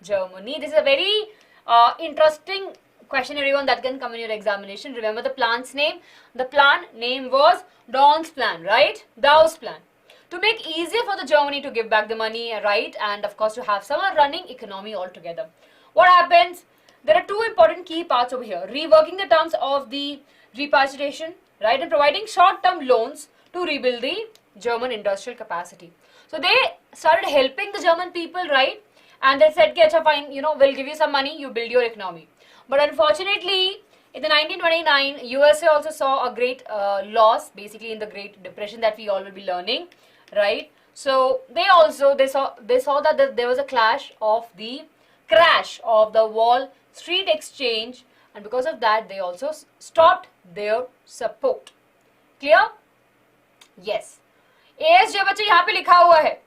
Speaker 1: Germany. This is a very interesting question, everyone, that can come in your examination. Remember the plan's name? The plan name was Dawn's plan, right? Dawes plan. To make easier for the Germany to give back the money, right, and of course to have some running economy altogether. What happens? There are two important key parts over here. Reworking the terms of the repatriation, right, and providing short-term loans to rebuild the German industrial capacity. So they started helping the German people, right, and they said, okay, fine, we'll give you some money, you build your economy. But unfortunately, in the 1929, USA also saw a great loss, basically in the Great Depression that we all will be learning, right? So they saw that there was a crash of the Wall Street Exchange, and because of that, they also stopped their support. Clear? Yes. ASJ बच्चे यहाँ पे लिखा हुआ है.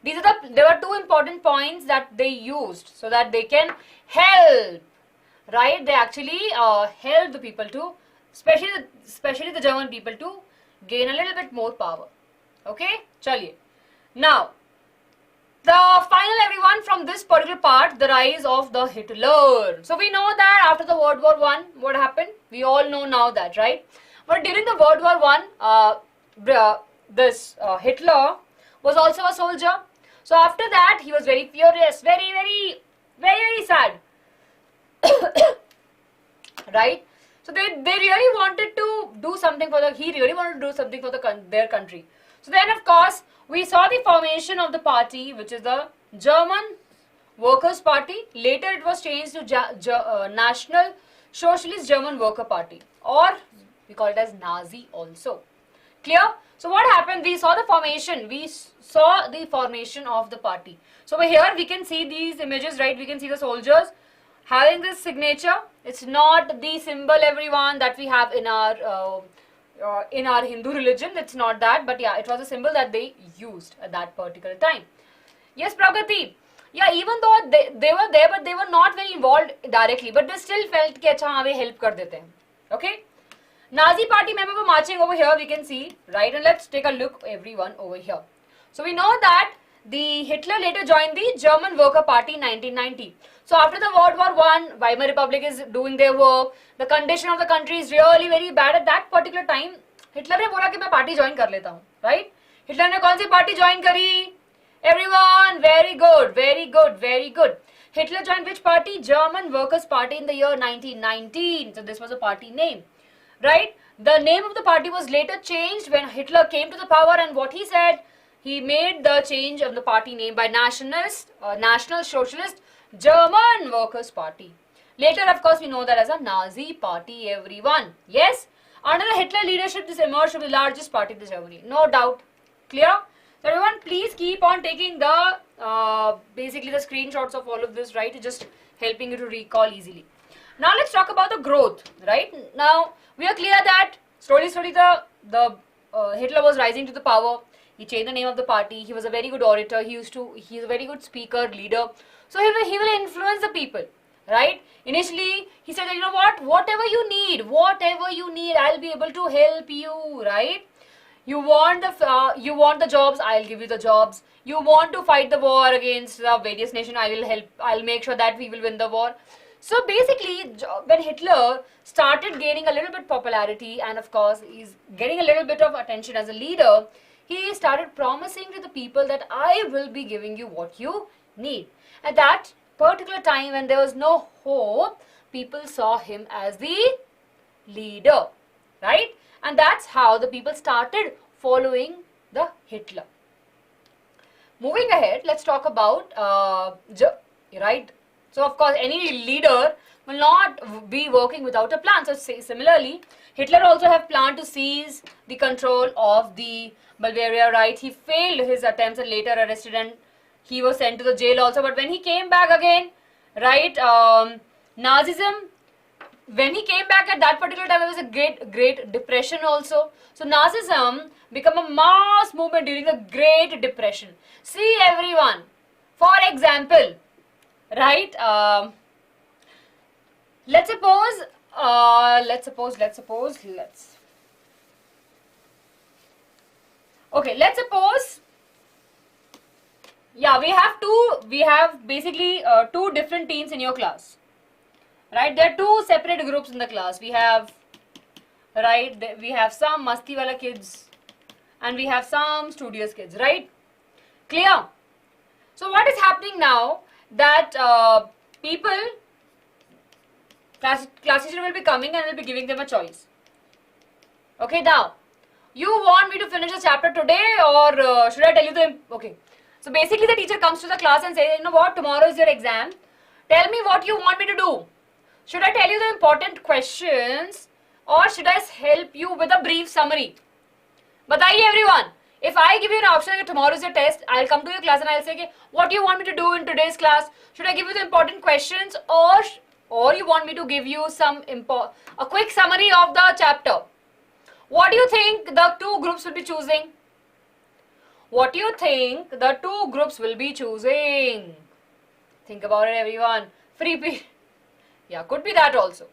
Speaker 1: There were two important points that they used so that they can help. Right? They actually help the people to, especially the German people, to gain a little bit more power. Okay? Chaliye. Now, the final, everyone, from this particular part, the rise of the Hitler. So we know that after the World War I, what happened? We all know now that, right? But during the World War I, Hitler was also a soldier. So after that, he was very furious, very, very, very, very sad. Right? So they really wanted to do something their country. So then, of course, we saw the formation of the party, which is the German Workers' Party. Later, it was changed to National Socialist German Worker Party, or we call it as Nazi also. Clear? So what happened? We saw the formation. We saw the formation of the party. So over here, we can see these images, right? We can see the soldiers having this signature. It's not the symbol, everyone, that we have in our Hindu religion. It's not that, but yeah, it was a symbol that they used at that particular time. Yes, Pragati. Yeah, even though they were there, but they were not very involved directly, but they still felt that we help kar dete hain. Okay. Nazi party members were marching over here, we can see, right? And let's take a look, everyone, over here. So we know that the Hitler later joined the German Worker Party in 1990. So after the World War I, Weimar Republic is doing their work. The condition of the country is really very bad at that particular time. Hitler ने बोला कि मैं party join कर लेता हूँ, right? Hitler ने कौन सी party join करी? Everyone, very good, very good, very good. Hitler joined which party? German Workers' Party in the year 1919. So this was a party name. Right? The name of the party was later changed when Hitler came to the power, and what he said, he made the change of the party name by National Socialist German Workers' Party. Later, of course, we know that as a Nazi party, everyone. Yes? Under the Hitler leadership, this emerged to be the largest party in Germany. No doubt. Clear? So everyone, please keep on taking the, basically the screenshots of all of this, right? Just helping you to recall easily. Now let's talk about the growth, right? Now, we are clear that slowly the Hitler was rising to the power. He changed the name of the party. He was a very good orator. He's a very good speaker, leader. So he will influence the people, right? Initially, he said, you know what? Whatever you need, I'll be able to help you, right? You want the jobs, I'll give you the jobs. You want to fight the war against the various nations, I will help. I'll make sure that we will win the war. So basically, when Hitler started gaining a little bit popularity, and of course he's getting a little bit of attention as a leader, he started promising to the people that I will be giving you what you need. At that particular time when there was no hope, people saw him as the leader, right? And that's how the people started following the Hitler. Moving ahead, let's talk about right. So of course, any leader will not be working without a plan. So similarly, Hitler also have planned to seize the control of the Bulgaria. Right, he failed his attempts and later arrested and he was sent to the jail also. But when he came back again, right, Nazism. When he came back at that particular time, there was a great depression also. So Nazism became a mass movement during the Great Depression. See everyone, for example, right, let's suppose, yeah, we have basically two different teams in your class. Right, there are two separate groups in the class. We have, right, we have some masti wala kids and we have some studious kids, right? Clear? So what is happening now that class teacher will be coming and will be giving them a choice. Okay, now, you want me to finish the chapter today or should I tell you okay. So basically the teacher comes to the class and says, you know what, tomorrow is your exam. Tell me what you want me to do. Should I tell you the important questions or should I help you with a brief summary? Bataiye everyone. If I give you an option that tomorrow is your test, I'll come to your class and I'll say, okay, what do you want me to do in today's class? Should I give you the important questions or you want me to give you a quick summary of the chapter? What do you think the two groups will be choosing? What do you think the two groups will be choosing? Think about it everyone. Free period. Yeah, could be that also.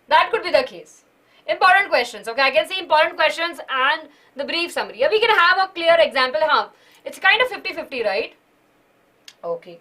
Speaker 1: That could be the case. Important questions. Okay, I can see important questions and the brief summary. Yeah, we can have a clear example. It's kind of 50-50, right? Okay.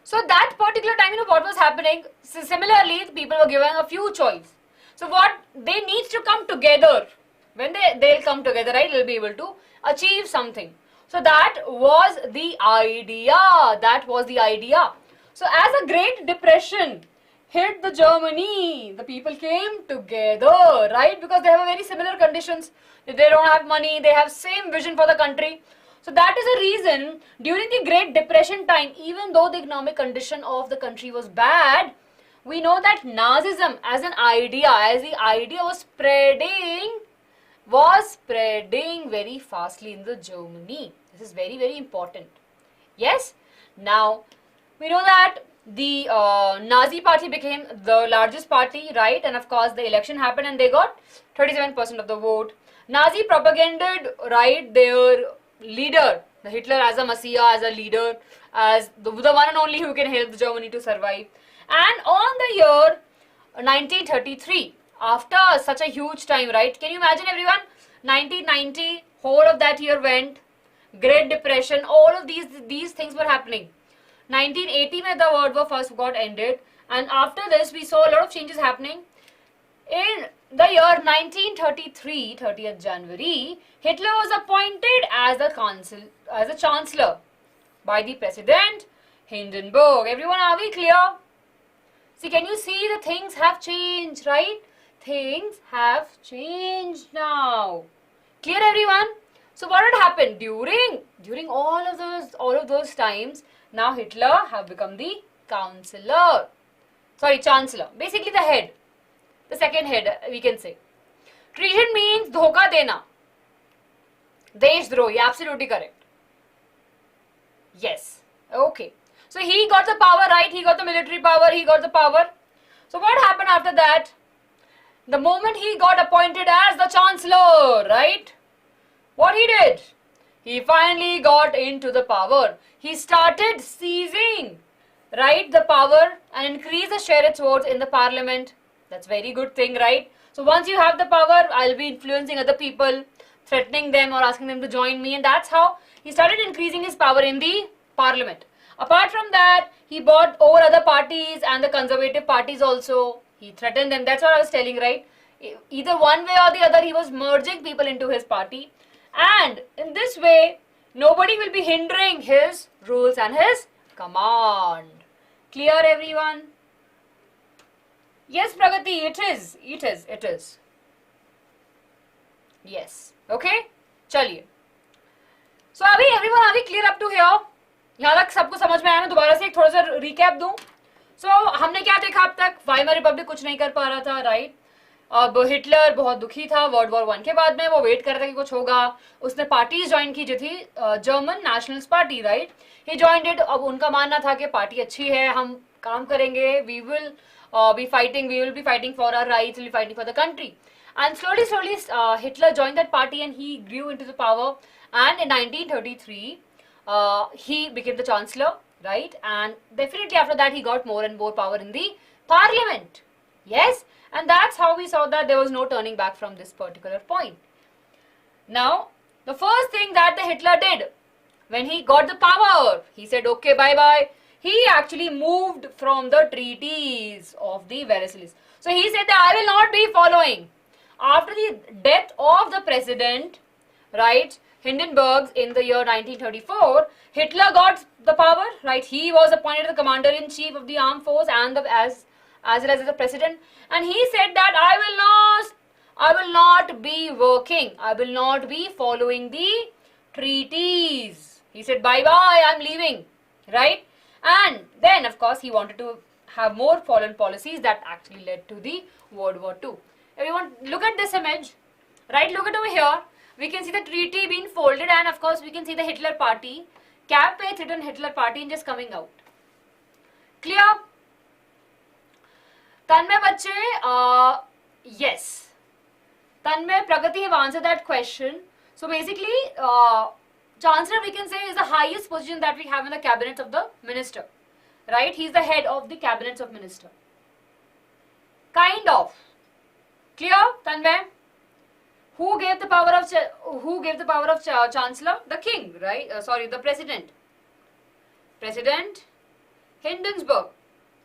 Speaker 1: So that particular time, you know what was happening? So similarly, people were given a few choice. So what they need to come together. When they'll come together, right, they'll be able to achieve something. So that was the idea. That was the idea. So as a Great Depression hit the Germany, the people came together, right? Because they have a very similar conditions. They don't have money, they have same vision for the country. So that is a reason during the Great Depression time, even though the economic condition of the country was bad, we know that Nazism as an idea, as the idea was spreading very fastly in the Germany. This is very, very important. Yes? Now, we know that the Nazi party became the largest party, right? And of course, the election happened and they got 37% of the vote. Nazi propaganded, right, their leader, the Hitler as a messiah, as a leader, as the one and only who can help Germany to survive. And on the year 1933, after such a huge time, right? Can you imagine everyone? 1990, whole of that year went, Great Depression, all of these things were happening. 1980 when the World War first got ended, and after this we saw a lot of changes happening. In the year 1933, 30th January, Hitler was appointed as a chancellor by the President Hindenburg. Everyone, are we clear? See, can you see the things have changed, right? Things have changed now. Clear, everyone? So what had happened during all of those times? Now Hitler have become the chancellor, basically the head, the second head, we can say. Treason means dhoka dena, deshdrohi, absolutely correct. Yes, okay. So he got the power, right? He got the military power, he got the power. So what happened after that? The moment he got appointed as the chancellor, right? What he did? He finally got into the power. He started seizing, right, the power and increase the share its votes in the parliament. That's very good thing, right? So once you have the power, I'll be influencing other people, threatening them or asking them to join me, and that's how he started increasing his power in the parliament. Apart from that, he bought over other parties and the conservative parties also. He threatened them. That's what I was telling, right? Either one way or the other, he was merging people into his party. And in this way, nobody will be hindering his rules and his command. Clear, everyone? Yes, Pragati, it is. Yes. Okay. चलिए. So अभी everyone are we clear up to here? यहाँ तक सबको समझ में आया? मैं दोबारा से एक थोड़ा सा रिकैप दूं. So हमने क्या देखा अब तक? वाइमर रिपब्लिक कुछ नहीं कर पा रहा था, राइट? अब हिटलर बहुत दुखी था वर्ल्ड वॉर 1 के बाद में, वो वेट कर रहा था कि कुछ होगा. उसने पार्टीज ज्वाइन की जो थी German nationalist party, right? He joined it. अब उनका मानना था कि पार्टी अच्छी है, हम काम करेंगे, we will be fighting for our rights, will be fighting for the country. And slowly, Hitler joined that party and he grew into the power. And in 1933, he became the chancellor, right? And definitely after that, he got more and more power in the parliament. Yes, and that's how we saw that there was no turning back from this particular point. Now, the first thing that the Hitler did when he got the power, he said, "Okay, bye bye." He actually moved from the treaties of the Versailles. So he said that I will not be following. After the death of the president, right, Hindenburg in the year 1934, Hitler got the power, right? He was appointed the commander-in-chief of the armed force and as well as the president. And he said that I will not be working. I will not be following the treaties. He said, bye-bye, I'm leaving, right? And then, of course, he wanted to have more foreign policies that actually led to the World War II. Everyone, look at this image, right? Look at over here. We can see the treaty being folded, and of course, we can see the Hitler party. Cap पे written Hitler party and just coming out. Clear? Tanmay bache, yes. Tanmay, Pragati have answered that question. So basically, Chancellor we can say is the highest position that we have in the cabinet of the minister, right? He's the head of the cabinets of minister. Kind of. Clear, Tanmay? Who gave the power of chancellor? The king, right? The president. President Hindenburg.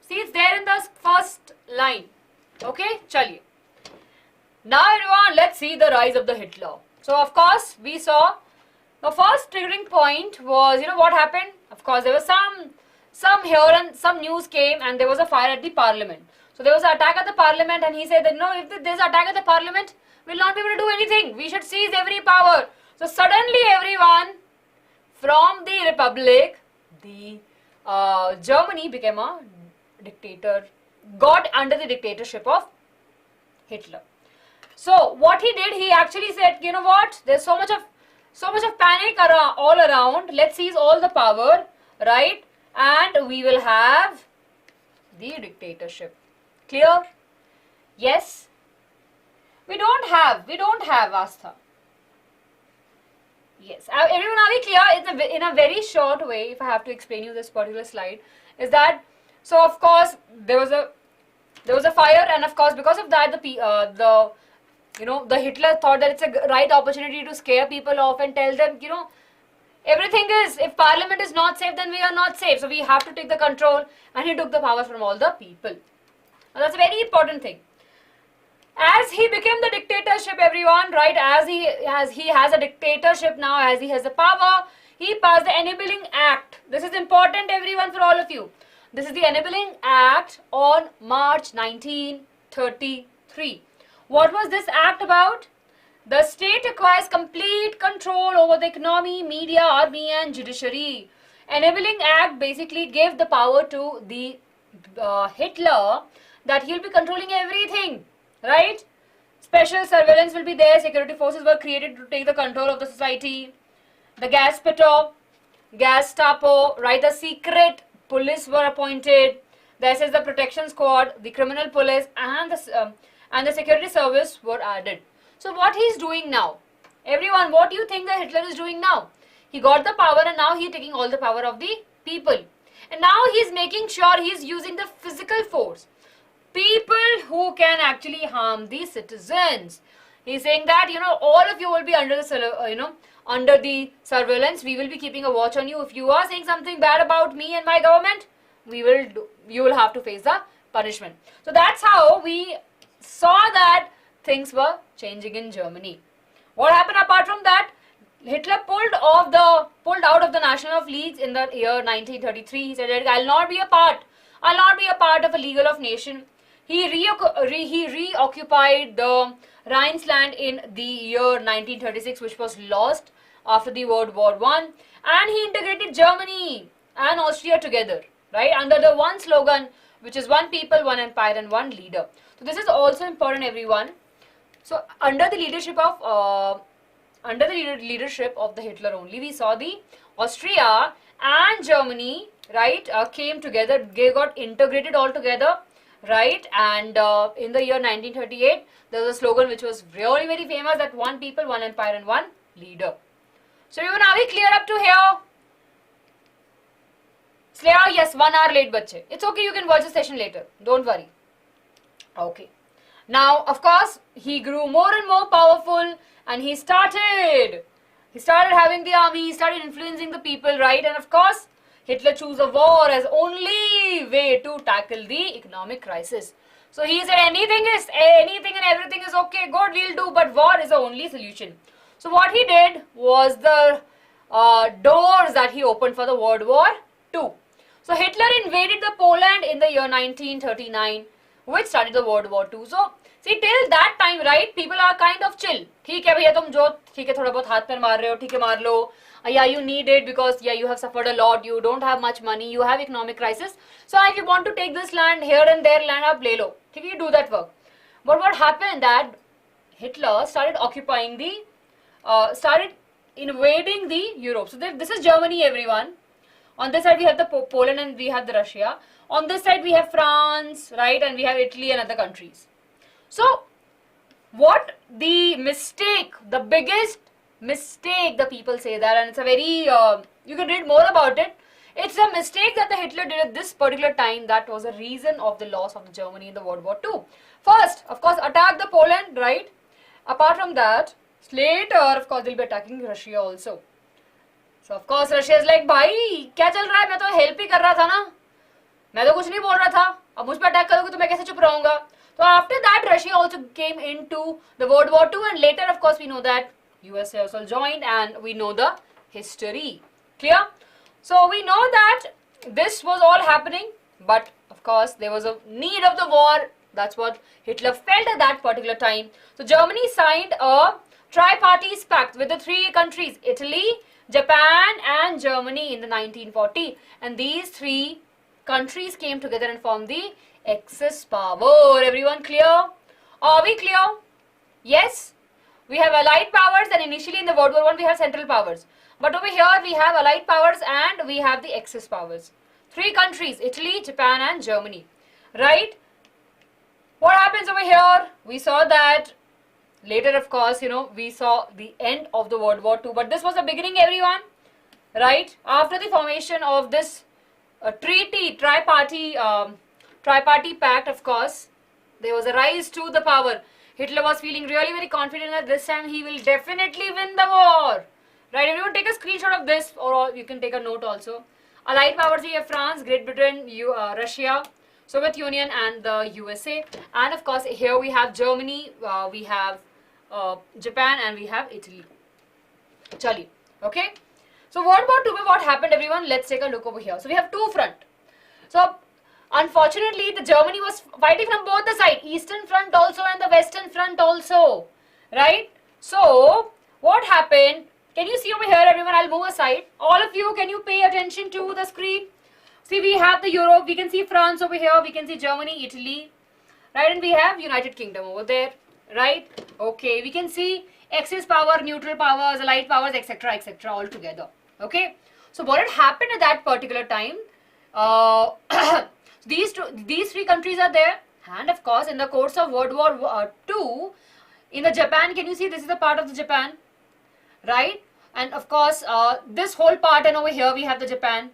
Speaker 1: See, it's there in the first line. Okay, chaliye. Now everyone, let's see the rise of the Hitler. So of course, we saw the first triggering point was, what happened? Of course, there was some here and some news came and there was a fire at the parliament. So there was an attack at the parliament and he said that no, if there's an attack at the parliament, we'll not be able to do anything. We should seize every power. So suddenly everyone from the republic, the Germany became a dictator, got under the dictatorship of Hitler. So what he did, he actually said, you know what, there's so much of panic all around, let's seize all the power, right? And we will have the dictatorship. Clear? Yes? We don't have Astha. Yes. Everyone, are we clear? It's in a very short way, if I have to explain you this particular slide, is that, so of course, there was a fire, and of course, because of that, the Hitler thought that it's a right opportunity to scare people off and tell them, everything is, if parliament is not safe, then we are not safe. So we have to take the control, and he took the power from all the people. Now that's a very important thing. As he became the dictatorship, everyone, right, as he has a dictatorship now, as he has the power, he passed the Enabling Act. This is important, everyone, for all of you. This is the Enabling Act on March 1933. What was this act about? The state acquires complete control over the economy, media, army and judiciary. Enabling Act basically gave the power to the Hitler that he'll be controlling everything, right? Special surveillance will be there, security forces were created to take the control of the society. The Gestapo, right, the secret police were appointed. This is the protection squad, the criminal police and the security service were added. So what he's doing now? Everyone, what do you think that Hitler is doing now? He got the power and now he's taking all the power of the people. And now he's making sure he's using the physical force. People who can actually harm the citizens. He's saying that, all of you will be under the, under the surveillance. We will be keeping a watch on you. If you are saying something bad about me and my government, you will have to face the punishment. So that's how we saw that things were changing in Germany. What happened apart from that? Hitler pulled out of the National Leagues in the year 1933. He said, I'll not be a part of a league of nation. He reoccupied the Rhineland in the year 1936, which was lost after the World War One, and he integrated Germany and Austria together, right, under the one slogan, which is one people, one empire, and one leader. So this is also important, everyone. So under the leadership of the Hitler only, we saw the Austria and Germany, right, came together. They got integrated all together, right, and in the year 1938 there was a slogan which was really very famous, that one people, one empire, and one leader. So everyone, are we clear up to here? Sneha, yes, 1 hour late, bache. It's okay, you can watch the session later. Don't worry. Okay. Now, of course, he grew more and more powerful, and he started having the army, he started influencing the people, right? And of course, Hitler chose a war as only way to tackle the economic crisis. So he said anything and everything is okay, good, we'll do, but war is the only solution. So what he did was the doors that he opened for the World War II. So Hitler invaded the Poland in the year 1939, which started the World War II. So see, till that time, right, people are kind of chill. ठीक है भैया, तुम जो ठीक है थोड़ा बहुत हाथ पैर मार रहे हो, ठीक है मार लो. Yeah, you need it because yeah, you have suffered a lot. You don't have much money. You have economic crisis. So if you want to take this land here and there, land up ले लो. ठीक है, you do that work. But what happened that Hitler started occupying the, started invading the Europe. So this is Germany, everyone. On this side we have the Poland and we have the Russia. On this side we have France, right, and we have Italy and other countries. So what the mistake, the biggest mistake, the people say that, and it's a very, you can read more about it. It's a mistake that the Hitler did at this particular time that was a reason of the loss of the Germany in the World War II. First, of course, attack the Poland, right? Apart from that, later, of course, they'll be attacking Russia also. So of course Russia is like, भाई क्या चल रहा है, मैं तो help ही कर रहा था ना, मैं तो कुछ नहीं बोल रहा था, अब मुझ पर अटैक करोगे तो मैं कैसे चुप रहूंगा. So after that Russia also came into the World War II, and later of course we know that USA also joined, and we know the history. Clear? So we know that this was all happening, but of course there was a need of the war. That's what Hitler felt at that particular time. So Germany signed a tripartite pact with the three countries, Italy, Japan and Germany, in the 1940, and these three countries came together and formed the Axis power. Everyone clear? Are we clear? Yes? We have allied powers, and initially in the World War I we have central powers. But over here we have allied powers and we have the Axis powers. Three countries, Italy, Japan and Germany. Right? What happens over here? We saw that later, of course, you know, we saw the end of the World War II. But this was the beginning, everyone. Right? After the formation of this treaty, tripartite pact, of course, there was a rise to the power. Hitler was feeling really very confident that this time he will definitely win the war. Right? Everyone take a screenshot of this, or you can take a note also. Allied powers, we have France, Great Britain, Russia, Soviet Union and the USA. And of course here we have Germany, we have Japan and we have Italy. Chali. Okay? So World War II, what happened, everyone? Let's take a look over here. So we have two front. So unfortunately the Germany was fighting from both the sides, Eastern Front also and the Western Front also. Right? So what happened? Can you see over here, everyone? I'll move aside. All of you, can you pay attention to the screen? See, we have the Europe, we can see France over here, we can see Germany, Italy, right? And we have United Kingdom over there, right? Okay, we can see Axis power, neutral powers, allied powers, etc., all together. Okay? So what had happened at that particular time? These three countries are there, and of course, in the course of World War II, in the Japan, can you see this is the part of the Japan, right? And of course, this whole part, and over here we have the Japan.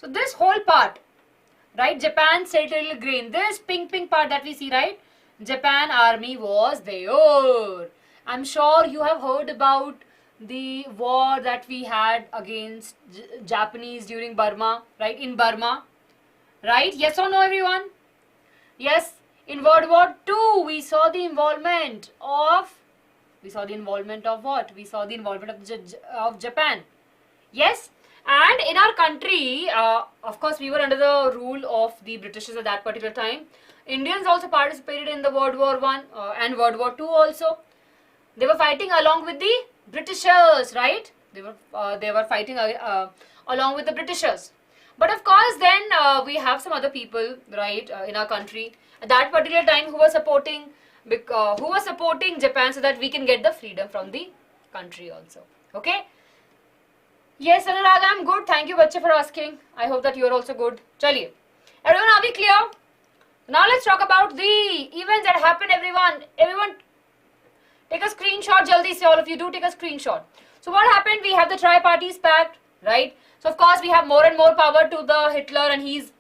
Speaker 1: So this whole part, right, Japan set a little green. This pink part that we see, right, Japan army was there. I'm sure you have heard about the war that we had against Japanese during Burma, right, in Burma, right? Yes or no, everyone? Yes, in World War II we saw the involvement of, what? We saw the involvement of Japan. Yes? And in our country, of course, we were under the rule of the Britishers at that particular time. Indians also participated in the World War I and World War II also. They were fighting along with the Britishers, right? They were fighting along with the Britishers. But of course, then we have some other people, right, in our country at that particular time who were supporting Japan so that we can get the freedom from the country also. Okay. Yes, Anurag, I'm good. Thank you, Bache, for asking. I hope that you are also good. Chaliye. Everyone, are we clear? Now let's talk about the events that happened, everyone. Everyone, take a screenshot, jaldi se, all of you do take a screenshot. So what happened? We have the Tri-Parties Pact, right? So of course we have more and more power to the Hitler, and he's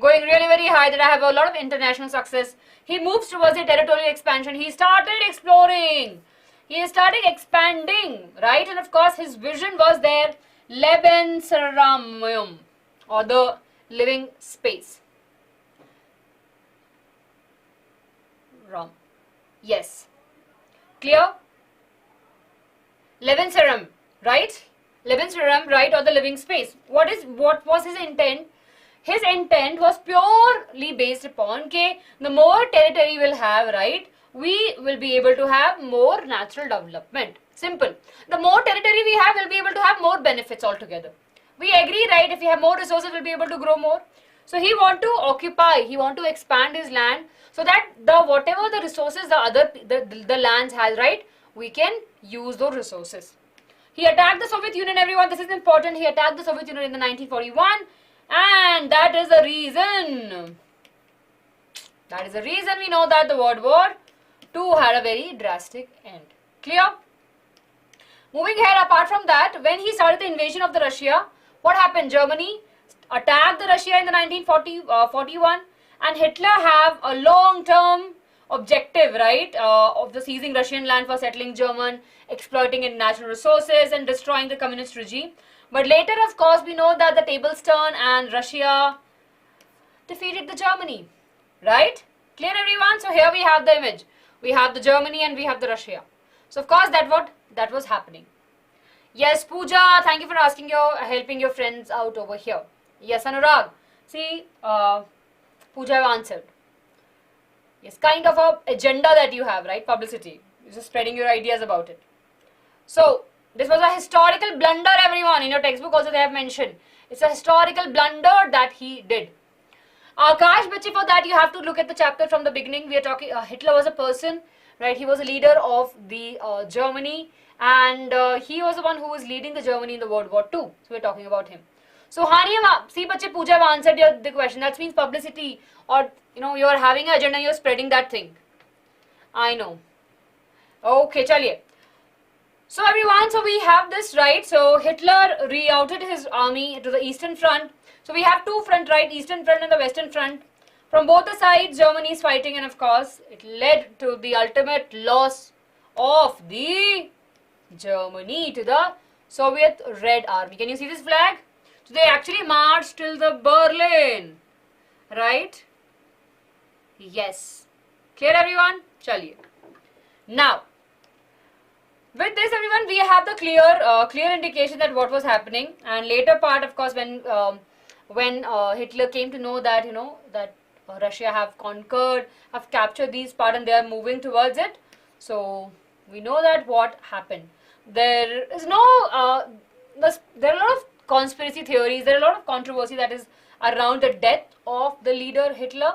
Speaker 1: going really very high that I have a lot of international success. He moves towards the territorial expansion. He started exploring. He started expanding, right? And of course his vision was there, Lebensraum, or the living space. Ram. Yes. Clear? Lebensraum, right? Lebensraum, right, or the living space. What was his intent? His intent was purely based upon, okay, the more territory we'll have, right, we will be able to have more natural development. Simple. The more territory we have, we'll be able to have more benefits altogether. We agree, right? If we have more resources, we'll be able to grow more. So he want to occupy, he want to expand his land so that whatever the resources the lands has, right, we can use those resources. He attacked the Soviet Union, everyone. This is important. He attacked the Soviet Union in the 1941, and that is the reason. That is the reason we know that the World War II had a very drastic end. Clear? Moving ahead, apart from that, when he started the invasion of the Russia, what happened? Germany attacked the Russia in the 1941, and Hitler have a long-term objective, right, of the seizing Russian land for settling German, exploiting its natural resources and destroying the communist regime. But later, of course, we know that the tables turned and Russia defeated the Germany, right? Clear, everyone? So here we have the image. We have the Germany and we have the Russia. So of course that was happening. Yes, Pooja, thank you for helping your friends out over here. Yes, Anurag. See, Pooja have answered. Yes, kind of a agenda that you have, right? Publicity. You're just spreading your ideas about it. So, this was a historical blunder, everyone. In your textbook also they have mentioned. It's a historical blunder that he did. Akash, Bache, for that you have to look at the chapter from the beginning. We are talking, Hitler was a person, right? He was a leader of the Germany, and he was the one who was leading the Germany in the World War II. So, we're talking about him. So, Hani, see, Bache, Pooja have answered the question. That means publicity, or, you know, you're having an agenda, you're spreading that thing. I know. Okay, chaliye. So, everyone, so we have this, right? So, Hitler rerouted his army to the Eastern Front. So, we have two fronts, right? Eastern Front and the Western Front. From both the sides, Germany is fighting, and of course, it led to the ultimate loss of the Germany to the Soviet Red Army. Can you see this flag? So, they actually marched till the Berlin, right? Yes. Clear, everyone? Chaliye. Now, with this, everyone, we have the clear indication that what was happening. And later part, of course, when Hitler came to know that, you know, that Russia have conquered, have captured these part, and they are moving towards it. So we know that what happened. There is no, there are a lot of conspiracy theories. There are a lot of controversy that is around the death of the leader Hitler.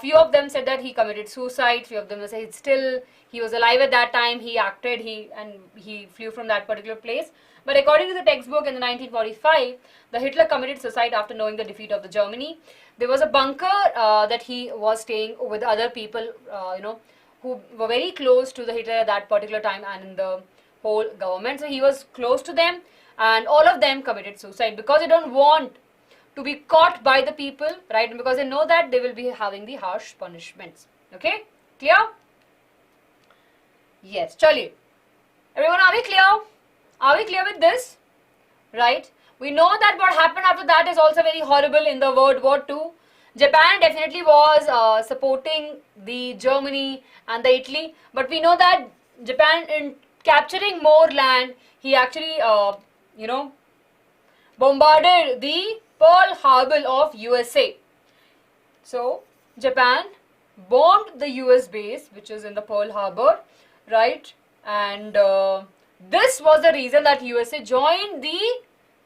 Speaker 1: Few of them said that he committed suicide. Few of them said he was alive at that time. He acted. He flew from that particular place. But according to the textbook in the 1945, the Hitler committed suicide after knowing the defeat of the Germany. There was a bunker that he was staying with other people, you know, who were very close to the Hitler at that particular time and in the whole government. So he was close to them, and all of them committed suicide because they don't want to be caught by the people, right? Because they know that they will be having the harsh punishments. Okay? Clear? Yes. Chaliye. Everyone, are we clear? Are we clear with this? Right? We know that what happened after that is also very horrible in the World War II. Japan definitely was supporting the Germany and the Italy, but we know that Japan, in capturing more land, he actually, you know, bombarded the Pearl Harbor of USA. So, Japan bombed the US base, which is in the Pearl Harbor, right? and this was the reason that USA joined the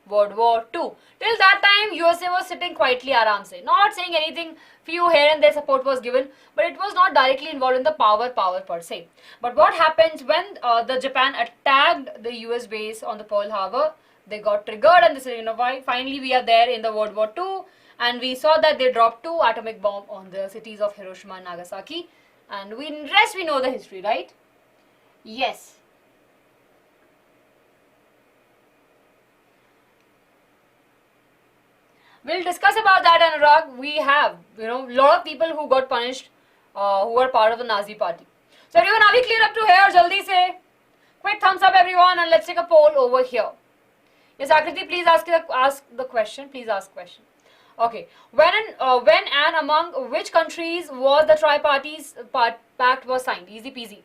Speaker 1: World War II. Till that time, USA was sitting quietly, aram se, not saying anything. Few here and there support was given, but it was not directly involved in the power per se. But what happens when the Japan attacked the US base on the Pearl Harbor? They got triggered, and this is why finally we are there in the World War II, and we saw that they dropped 2 atomic bombs on the cities of Hiroshima and Nagasaki, and rest we know the history, right? Yes. We'll discuss about that, Anurag. We have, a lot of people who got punished, who were part of the Nazi party. So everyone, are we clear up to here? Jaldi se. Quick thumbs up, everyone, and let's take a poll over here. Yes, Akriti, please ask the question. Please ask question. Okay. When and among which countries was the Tripartite Pact was signed? Easy peasy.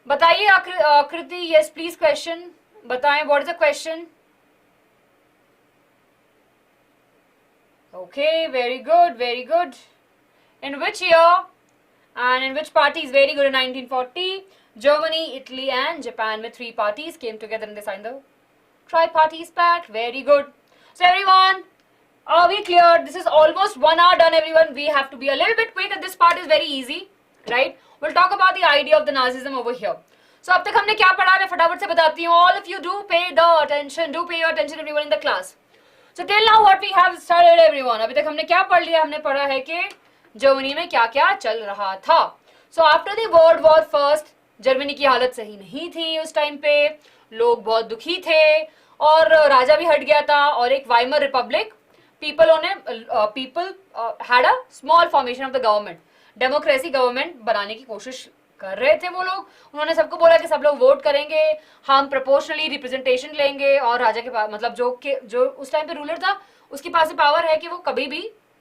Speaker 1: बताइए Akriti, yes, please question. बताएं, what is the question? Okay, very good, very good. In which year and in which parties? Very good. In 1940, Germany, Italy and Japan with 3 parties came together and they signed the Tripartite Pact. Very good. So everyone, are we clear? This is almost 1 hour done, everyone. We have to be a little bit quick, and this part is very easy, right? We'll talk about the idea of the Nazism over here. So अब तक हमने क्या पढ़ा, मैं फटाफट से बताती हूँ. All of you do pay your attention, everyone in the class. So till now what we have started, everyone. अभी तक हमने क्या पढ़ लिया? हमने पढ़ा है कि जर्मनी में क्या क्या चल रहा था. So after the World War First, Germany की हालत सही नहीं थी उस टाइम पे. लोग बहुत दुखी थे और राजा भी हट गया था और एक Weimar Republic people had a small formation of the government. Democracy government बनाने की कोशिश कर रहे थे वो लोग. उन्होंने सबको बोला कि सब लोग वोट करेंगे, हम प्रोपोर्शनली रिप्रेजेंटेशन लेंगे और राजा के पास, मतलब जो उस टाइम पे रूलर था, उसके पास पावर है कि वो कभी भी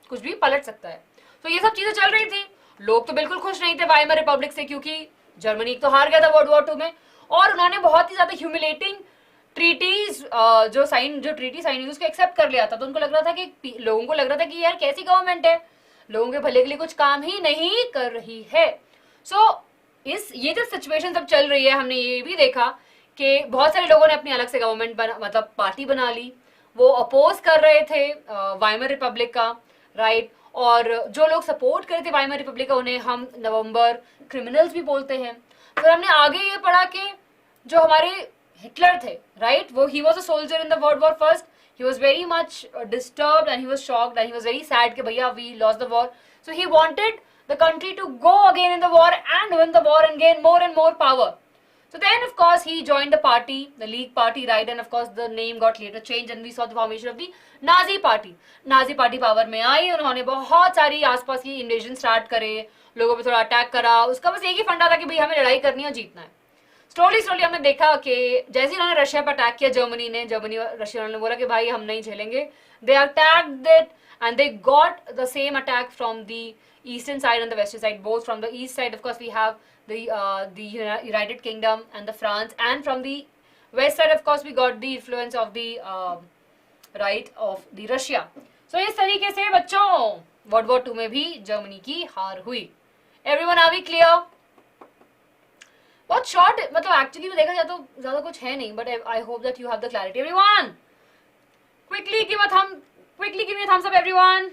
Speaker 1: कुछ भी पलट सकता है. तो ये सब चीजें चल रही थी. लोग तो बिल्कुल खुश नहीं थे वाइमर रिपब्लिक से, क्योंकि जर्मनी तो हार गया था वर्ल्ड वॉर 2 में, और उन्होंने बहुत ही ज्यादा ह्यूमिलेटिंग ट्रीटीज जो ट्रीटी साइन हुई उसको एक्सेप्ट कर लिया था. तो उनको लग रहा था कि लोगों को लग रहा था कि यार कैसी गवर्नमेंट है, लोगों के भले के लिए कुछ काम ही नहीं कर रही है. सो ये जो सिचुएशन सब चल रही है, हमने ये भी देखा कि बहुत सारे लोगों ने अपनी अलग से गवर्नमेंट मतलब पार्टी बना ली. वो अपोज कर रहे थे वाइमर रिपब्लिक का, राइट. और जो लोग सपोर्ट कर रहे थे वाइमर रिपब्लिक का, उन्हें हम नवंबर क्रिमिनल्स भी बोलते हैं. फिर हमने आगे ये पढ़ा कि जो हमारे हिटलर थे, राइट, वो he was a soldier in the world war first. He was very much disturbed and he was shocked and he was very sad कि भैया we lost the war. So he wanted the country to go again in the war and win the war and gain more and more power. So then of course he joined the party, the League Party, right, and of course the name got later changed and we saw the formation of the Nazi Party. Nazi Party power में आई, उन्होंने बहुत सारी आसपास की invasion start करे, लोगों पे थोड़ा अटैक करा. उसका बस एक ही फंडा था कि भाई हमें लड़ाई करनी है और जीतना है. स्लोली हमने देखा कि जैसे इन्होंने रशिया पर अटैक किया, रशिया ने बोला कि भाई हम नहीं झेलेंगे. They attacked it and they got the same attack from the eastern side and the western side. Both from the east side of course we have the United Kingdom and the France, and from the west side of course we got the influence of the right of the Russia. So इस तरीके से बच्चों world war 2 में भी Germany की हार हुई. Everyone are we clear? बहुत शॉर्ट, मतलब एक्चुअली तो देखा जाए तो ज्यादा कुछ है नहीं, but I hope that you have the clarity. Everyone quickly give me thumbs up everyone.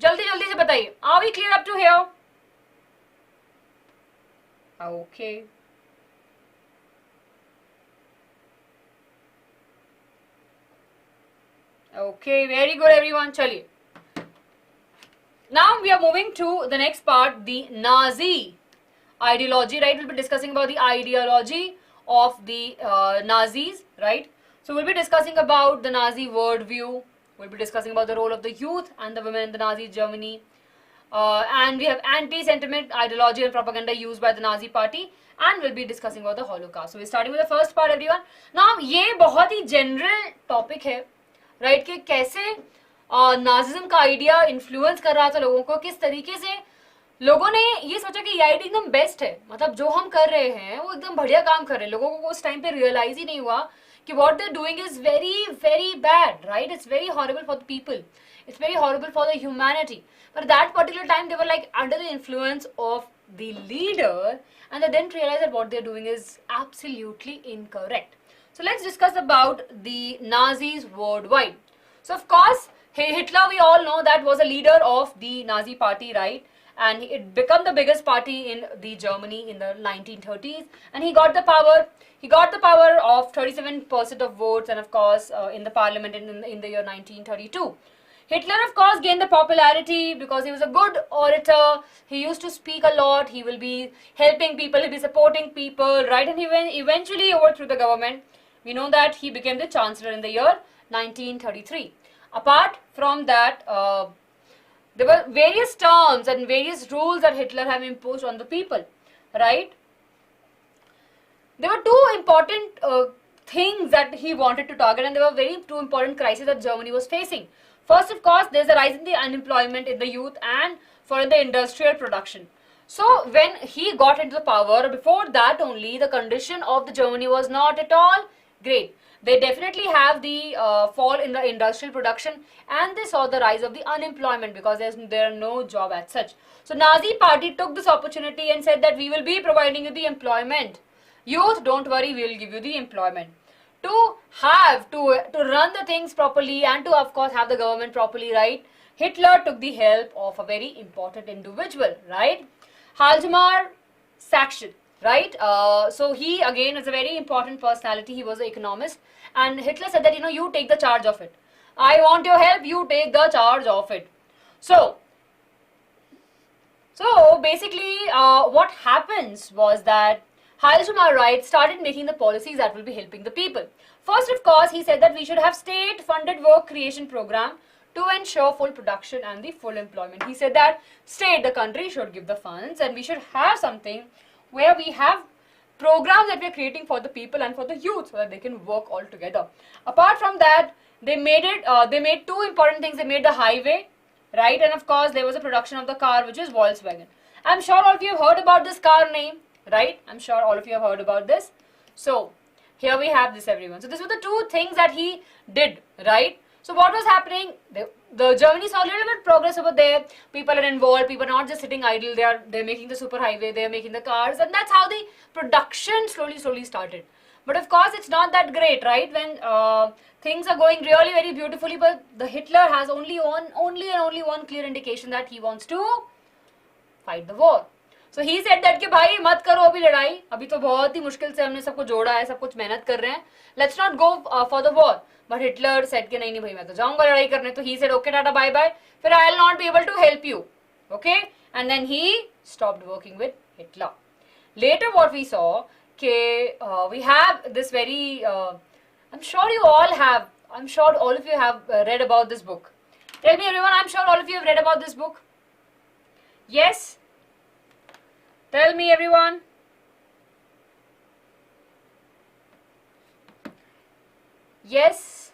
Speaker 1: जल्दी से बताइए, are we clear up to here? Okay, okay, very good everyone. चलिए, now we are moving to the next part, the Nazi ideology, right? We'll be discussing about the ideology of the Nazis, right? So we'll be discussing about the Nazi worldview. We'll be discussing about the role of the youth and the women in the Nazi Germany. And we have anti-sentiment ideology and propaganda used by the Nazi party. And we'll be discussing about the Holocaust. So we're starting with the first part, everyone. Now, ये बहुत ही general topic है, right? कि कैसे Nazism का idea influence कर रहा था लोगों को, किस तरीके से लोगों ने ये सोचा कि ये आइडिया एकदम बेस्ट है, मतलब जो हम कर रहे हैं वो एकदम बढ़िया काम कर रहे हैं. लोगों को उस टाइम पे रियलाइज ही नहीं हुआ कि what they doing is very very bad, right? It's very horrible for the people, it's very horrible for the humanity. But that particular time they were like under the influence of the leader, and they didn't realize that what they're doing is absolutely incorrect. So let's discuss about the Nazis worldwide. So of course, Hitler, we all know, that was a leader of the Nazi party, right? And it became the biggest party in the Germany in the 1930s, and he got the power. He got the power of 37% of votes, and of course in the parliament in the year 1932. Hitler, of course, gained the popularity because he was a good orator. He used to speak a lot. He will be helping people. He'll be supporting people, right? And he eventually overthrew the government. We know that he became the chancellor in the year 1933. Apart from that, there were various terms and various rules that Hitler have imposed on the people, right? There were two important things that he wanted to target, and there were two important crises that Germany was facing. First, of course, there's a rise in the unemployment in the youth and for the industrial production. So when he got into the power, before that only, the condition of the Germany was not at all great. They definitely have the fall in the industrial production, and they saw the rise of the unemployment because there are no job as such. So Nazi party took this opportunity and said that we will be providing you the employment. Youth, don't worry, we will give you the employment. To run the things properly and to, of course, have the government properly, right? Hitler took the help of a very important individual, right? Hjalmar Sachsen, right? So he again is a very important personality. He was an economist, and Hitler said that, you take the charge of it. I want your help, you take the charge of it. So basically what happens was that Hjalmar, right, started making the policies that will be helping the people. First, of course, he said that we should have state-funded work creation program to ensure full production and the full employment. He said that the country should give the funds, and we should have something where we have programs that we are creating for the people and for the youth so that they can work all together. Apart from that, they made two important things. They made the highway, right, and of course there was a production of the car, which is Volkswagen. I'm sure all of you have heard about this car name, right? I'm sure all of you have heard about this. So here we have this, everyone. So these were the two things that he did, right? So what was happening? The Germany saw a little bit progress over there. People are involved. People are not just sitting idle. They're making the super highway. They're making the cars, and that's how the production slowly started. But of course, it's not that great, right? When things are going really very beautifully, but the Hitler has only one clear indication that he wants to fight the war. So he said that कि भाई मत करो अभी लड़ाई, अभी तो बहुत ही मुश्किल से हमने सबको जोड़ा है, सब कुछ मेहनत कर रहे हैं. Let's not go for the war. But Hitler said कि नहीं भाई मैं तो जाऊंगा लड़ाई करने. तो he said okay tata bye bye. फिर I'll not be able to help you. Okay, and then he stopped working with Hitler. Later what we saw we have this very I'm sure all of you have read about this book. Tell me everyone, I'm sure all of you have read about this book. Yes? Tell me everyone. Yes?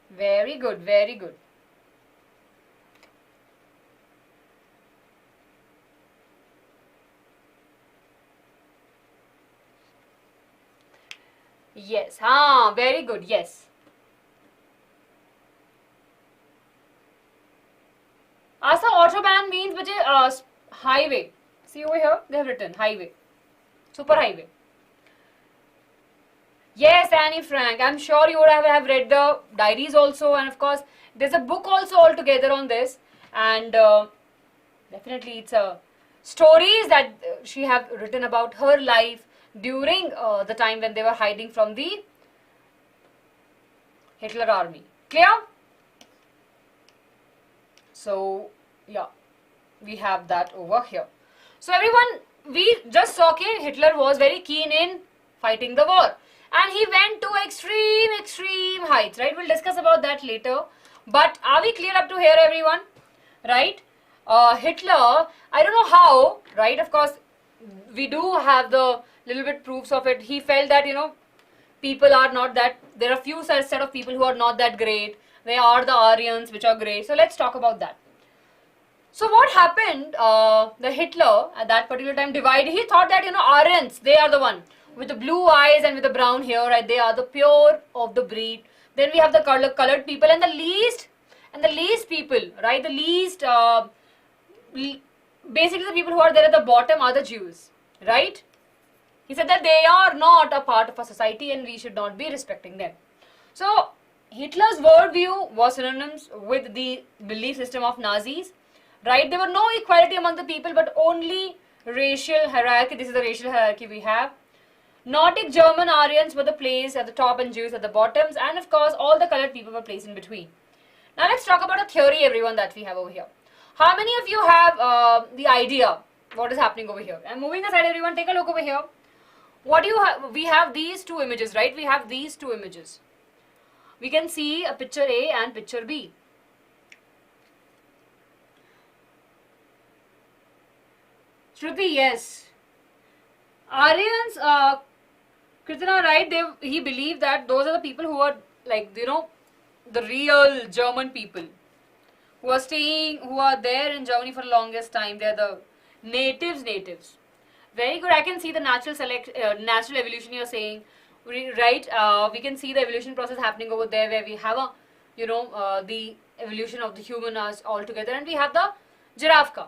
Speaker 1: Very good, very good. Yes, very good, yes. Asa autobahn means highway. See over here, they have written highway, super highway. Yes, Annie Frank, I'm sure you would have read the diaries also, and of course there's a book also altogether on this, and definitely it's stories that she have written about her life during the time when they were hiding from the Hitler army. Clear? So yeah, we have that over here. So everyone, we just saw Hitler was very keen in fighting the war, and he went to extreme heights, right? We'll discuss about that later. But are we clear up to here, everyone? Right? Hitler, I don't know how, right? Of course, we do have the little bit proofs of it. He felt that, people are not that, there are few set of people who are not that great. They are the Aryans, which are great. So let's talk about that. So what happened, the Hitler at that particular time divided, he thought that, Aryans, they are the one with the blue eyes and with the brown hair, right? They are the pure of the breed. Then we have the colored people, and the least and the least people, right, the least, basically the people who are there at the bottom are the Jews, right? He said that they are not a part of our society and we should not be respecting them. So Hitler's worldview was synonymous with the belief system of Nazis, right? There were no equality among the people, but only racial hierarchy. This is the racial hierarchy we have. Nordic German Aryans were the placed at the top and Jews at the bottoms, and of course all the colored people were placed in between. Now let's talk about a theory, everyone, that we have over here. How many of you have the idea what is happening over here? I'm moving aside, everyone. Take a look over here. What do you have? We have these two images, right? We have these two images. We can see a picture A and picture B. Shruti, yes. Aryans, Kritina, right? He believed that those are the people who are, like, you know, the real German people who are staying, who are there in Germany for the longest time. They are the natives. Very good. I can see the natural evolution you're saying, right? We can see the evolution process happening over there, where we have a, the evolution of the human as altogether, and we have the giraffe ka.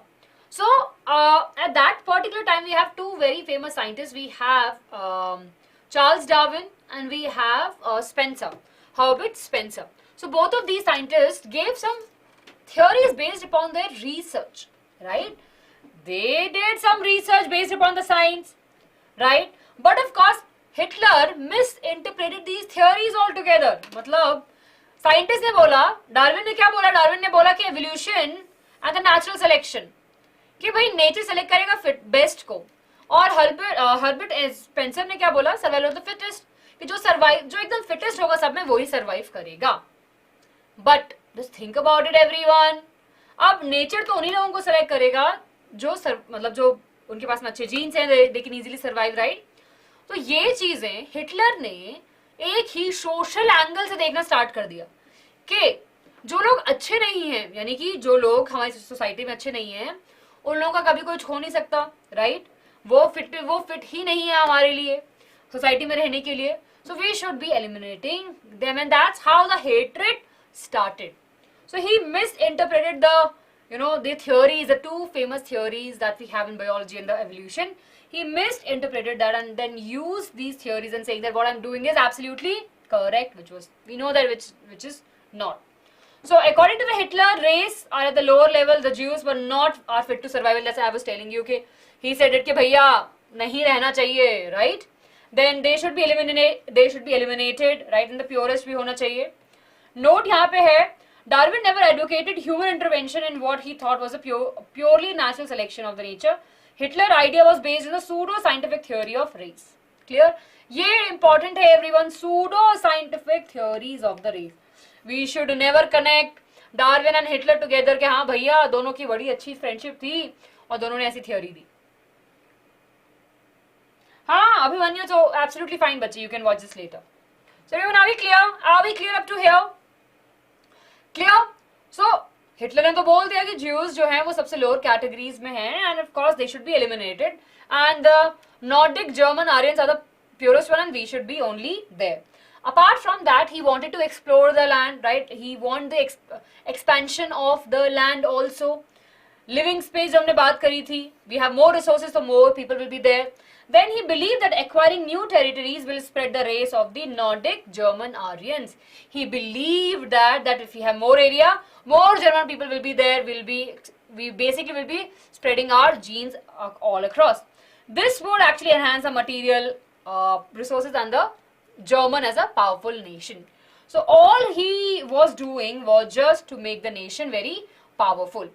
Speaker 1: So at that particular time, we have two very famous scientists. We have Charles Darwin and we have Herbert Spencer. So both of these scientists gave some theories based upon their research, right? They did some research based upon the science, right? But of course, Hitler misinterpreted these theories altogether. मतलब scientist ने बोला, Darwin ने क्या बोला? Darwin ने बोला कि evolution and the natural selection, कि भाई nature select करेगा best को, और Herbert Spencer ने क्या बोला? Survival of the fittest, कि जो एकदम fittest होगा सब में वही survive करेगा. But just think about it, everyone. अब nature तो उन्हीं लोगों को select करेगा मतलब जो उनके पास में अच्छे जीन्स हैं, they can easily survive, right? तो ये चीजें हिटलर ने एक ही सोशल एंगल से देखना स्टार्ट कर दिया कि जो लोग अच्छे नहीं हैं, यानी कि जो लोग हमारी सोसाइटी में अच्छे नहीं हैं, उन लोगों का कभी कुछ हो नहीं सकता, राइट? वो फिट ही नहीं है हमारे लिए सोसाइटी में रहने के लिए. So we should be eliminating them, and that's how the hatred started. So he misinterpreted the theories, the two famous theories that we have in biology and the evolution. He misinterpreted that and then used these theories and saying that what I'm doing is absolutely correct, we know that which is not. So according to the Hitler, race are at the lower level. The Jews are fit to survive. That's I was telling you. Okay, he said it कि भैया नहीं रहना चाहिए, right? Then they should be eliminated, right? In the purest भी होना चाहिए. Note यहाँ पे है, Darwin never advocated human intervention in what he thought was a purely natural selection of the nature. Hitler idea was based on the pseudo-scientific theory of race. Clear? ये important है everyone, pseudo-scientific theories of the race. We should never connect Darwin and Hitler together कि हाँ भैया दोनों की बड़ी अच्छी friendship थी और दोनों ने ऐसी theory दी. हाँ अभिमन्यु, so absolutely fine बच्चे, you can watch this later. So everyone, are we clear? Are we clear up to here? Clear? So Hitler ने तो बोल दिया कि Jews जो हैं वो सबसे lower categories में हैं, and of course they should be eliminated, and the Nordic German Aryans are the purest one and we should be only there. Apart from that, he wanted to explore the land, right? He wanted the expansion of the land also. Living space हमने बात करी थी. We have more resources, so more people will be there. Then he believed that acquiring new territories will spread the race of the Nordic German Aryans. He believed that if we have more area, more German people will be there. We basically will be spreading our genes all across. This would actually enhance the material resources and the German as a powerful nation. So all he was doing was just to make the nation very powerful.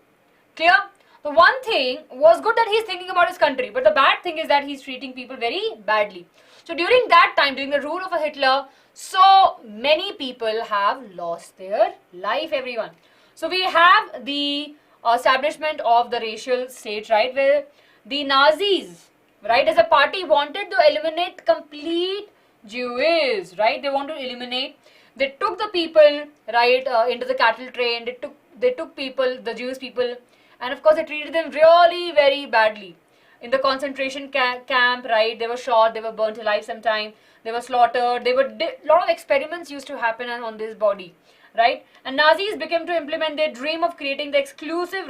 Speaker 1: Clear? The one thing was good that he's thinking about his country, but the bad thing is that he's treating people very badly. So during that time, during the rule of a Hitler, so many people have lost their life, everyone. So we have the establishment of the racial state, right, where the Nazis, right, as a party wanted to eliminate complete Jews, right? They want to eliminate. They took the people, right, into the cattle train. They took people, the Jewish people, and of course they treated them really very badly. In the concentration camp, right, they were shot, they were burnt alive sometime, they were slaughtered, a lot of experiments used to happen on this body, right? And Nazis became to implement their dream of creating the exclusive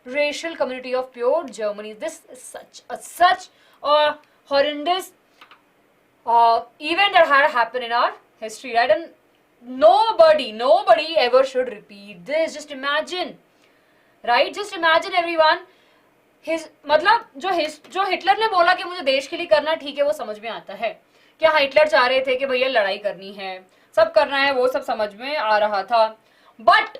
Speaker 1: racial community of pure Germany. This is such a horrendous event that had happened in our history, right? And nobody ever should repeat this. Just imagine, right? Just imagine everyone. मतलब जो Hitler ने बोला कि मुझे देश के लिए करना ठीक है, वो समझ में आता है कि हाँ हिटलर चाह रहे थे कि भैया लड़ाई करनी है, सब करना है, वो सब समझ में आ रहा था. But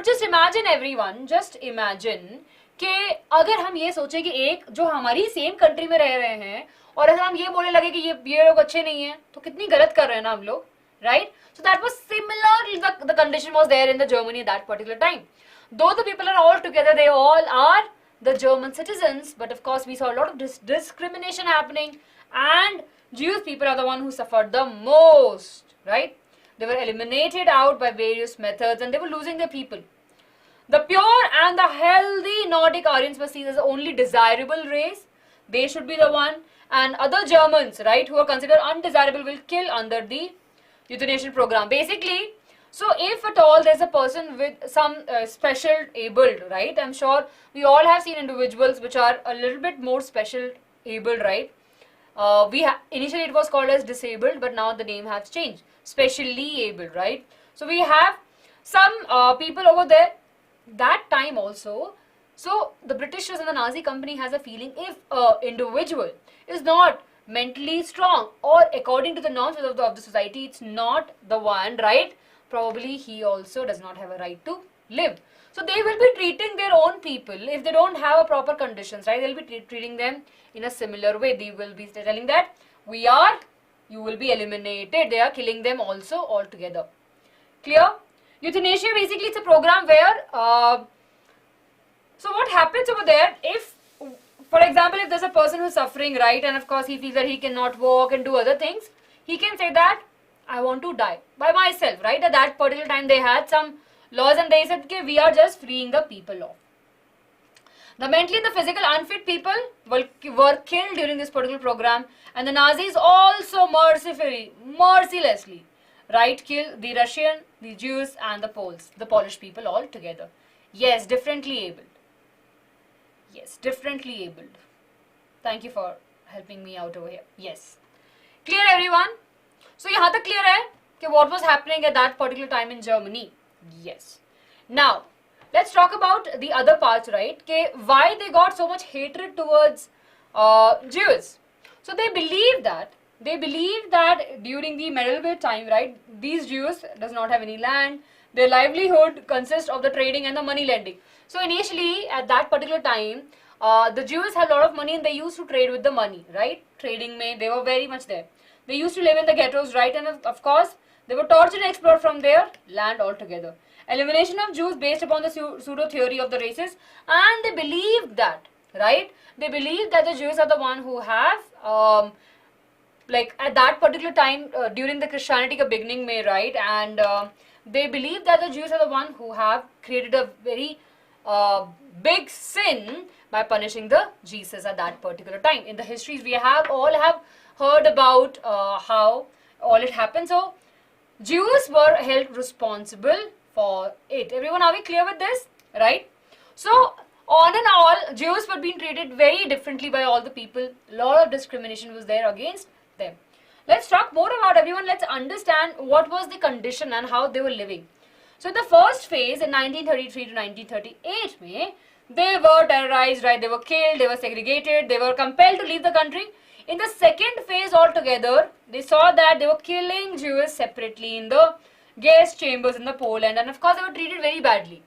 Speaker 1: just imagine everyone, just imagine कि अगर हम ये सोचे कि एक जो हमारी सेम कंट्री में रह रहे हैं और अगर हम ये बोलने लगे कि ये लोग अच्छे नहीं है, तो कितनी गलत कर रहे हैं ना हम लोग, right? So that was similar, the condition was there in the Germany at that particular time. Though the people are all together, they all are the German citizens, but of course we saw a lot of discrimination happening, and Jewish people are the one who suffered the most, right? They were eliminated out by various methods and they were losing their people. The pure and the healthy Nordic Aryans were seen as the only desirable race. They should be the one, and other Germans, right, who are considered undesirable will kill under the euthanasia program. Basically, so if at all there's a person with some special abled, right, I'm sure we all have seen individuals which are a little bit more special abled, right? Initially it was called as disabled, but now the name has changed, specially abled, right? So we have some people over there that time also. So the Britishers and the Nazi company has a feeling, if an individual is not mentally strong or according to the norms of the society, it's not the one, right? Probably he also does not have a right to live. So they will be treating their own people, if they don't have a proper conditions, right? They'll be treating them in a similar way. They will be telling that you will be eliminated. They are killing them also altogether. Clear? Euthanasia, basically it's a program where so what happens over there, if for example if there's a person who's suffering, right, and of course he feels that he cannot walk and do other things, he can say that I want to die by myself, right? At that particular time they had some laws and they said, okay, we are just freeing the people off. The mentally and the physical unfit people were killed during this particular program, and the Nazis also mercilessly, right, killed the Russian, the Jews and the Poles, the Polish people all together. Yes, differently abled. Yes, differently abled. Thank you for helping me out over here. Yes. Clear everyone? So यहाँ तक clear है कि what was happening at that particular time in Germany? Yes. Now, let's talk about the other parts, right? Okay, why they got so much hatred towards Jews. So they believe that during the medieval time, right, these Jews does not have any land. Their livelihood consists of the trading and the money lending. So initially, at that particular time, the Jews had a lot of money and they used to trade with the money, right? Trading they were very much there. They used to live in the ghettos, right? And of course, they were tortured and explored from their land altogether. Elimination of Jews based upon the pseudo theory of the races, and they believed that, right? They believed that the Jews are the one who have, like at that particular time during the Christianity beginning, right? And they believe that the Jews are the one who have created a very big sin by punishing the Jesus at that particular time. In the histories we all have heard about how all it happened. So Jews were held responsible for it. Everyone, are we clear with this? Right? So on and all, Jews were being treated very differently by all the people. A lot of discrimination was there against them. Let's talk more about everyone. Let's understand what was the condition and how they were living. So in the first phase in 1933 to 1938, they were terrorized, right? They were killed, they were segregated, they were compelled to leave the country. In the second phase altogether, they saw that they were killing Jews separately in the gas chambers in the Poland, and of course they were treated very badly.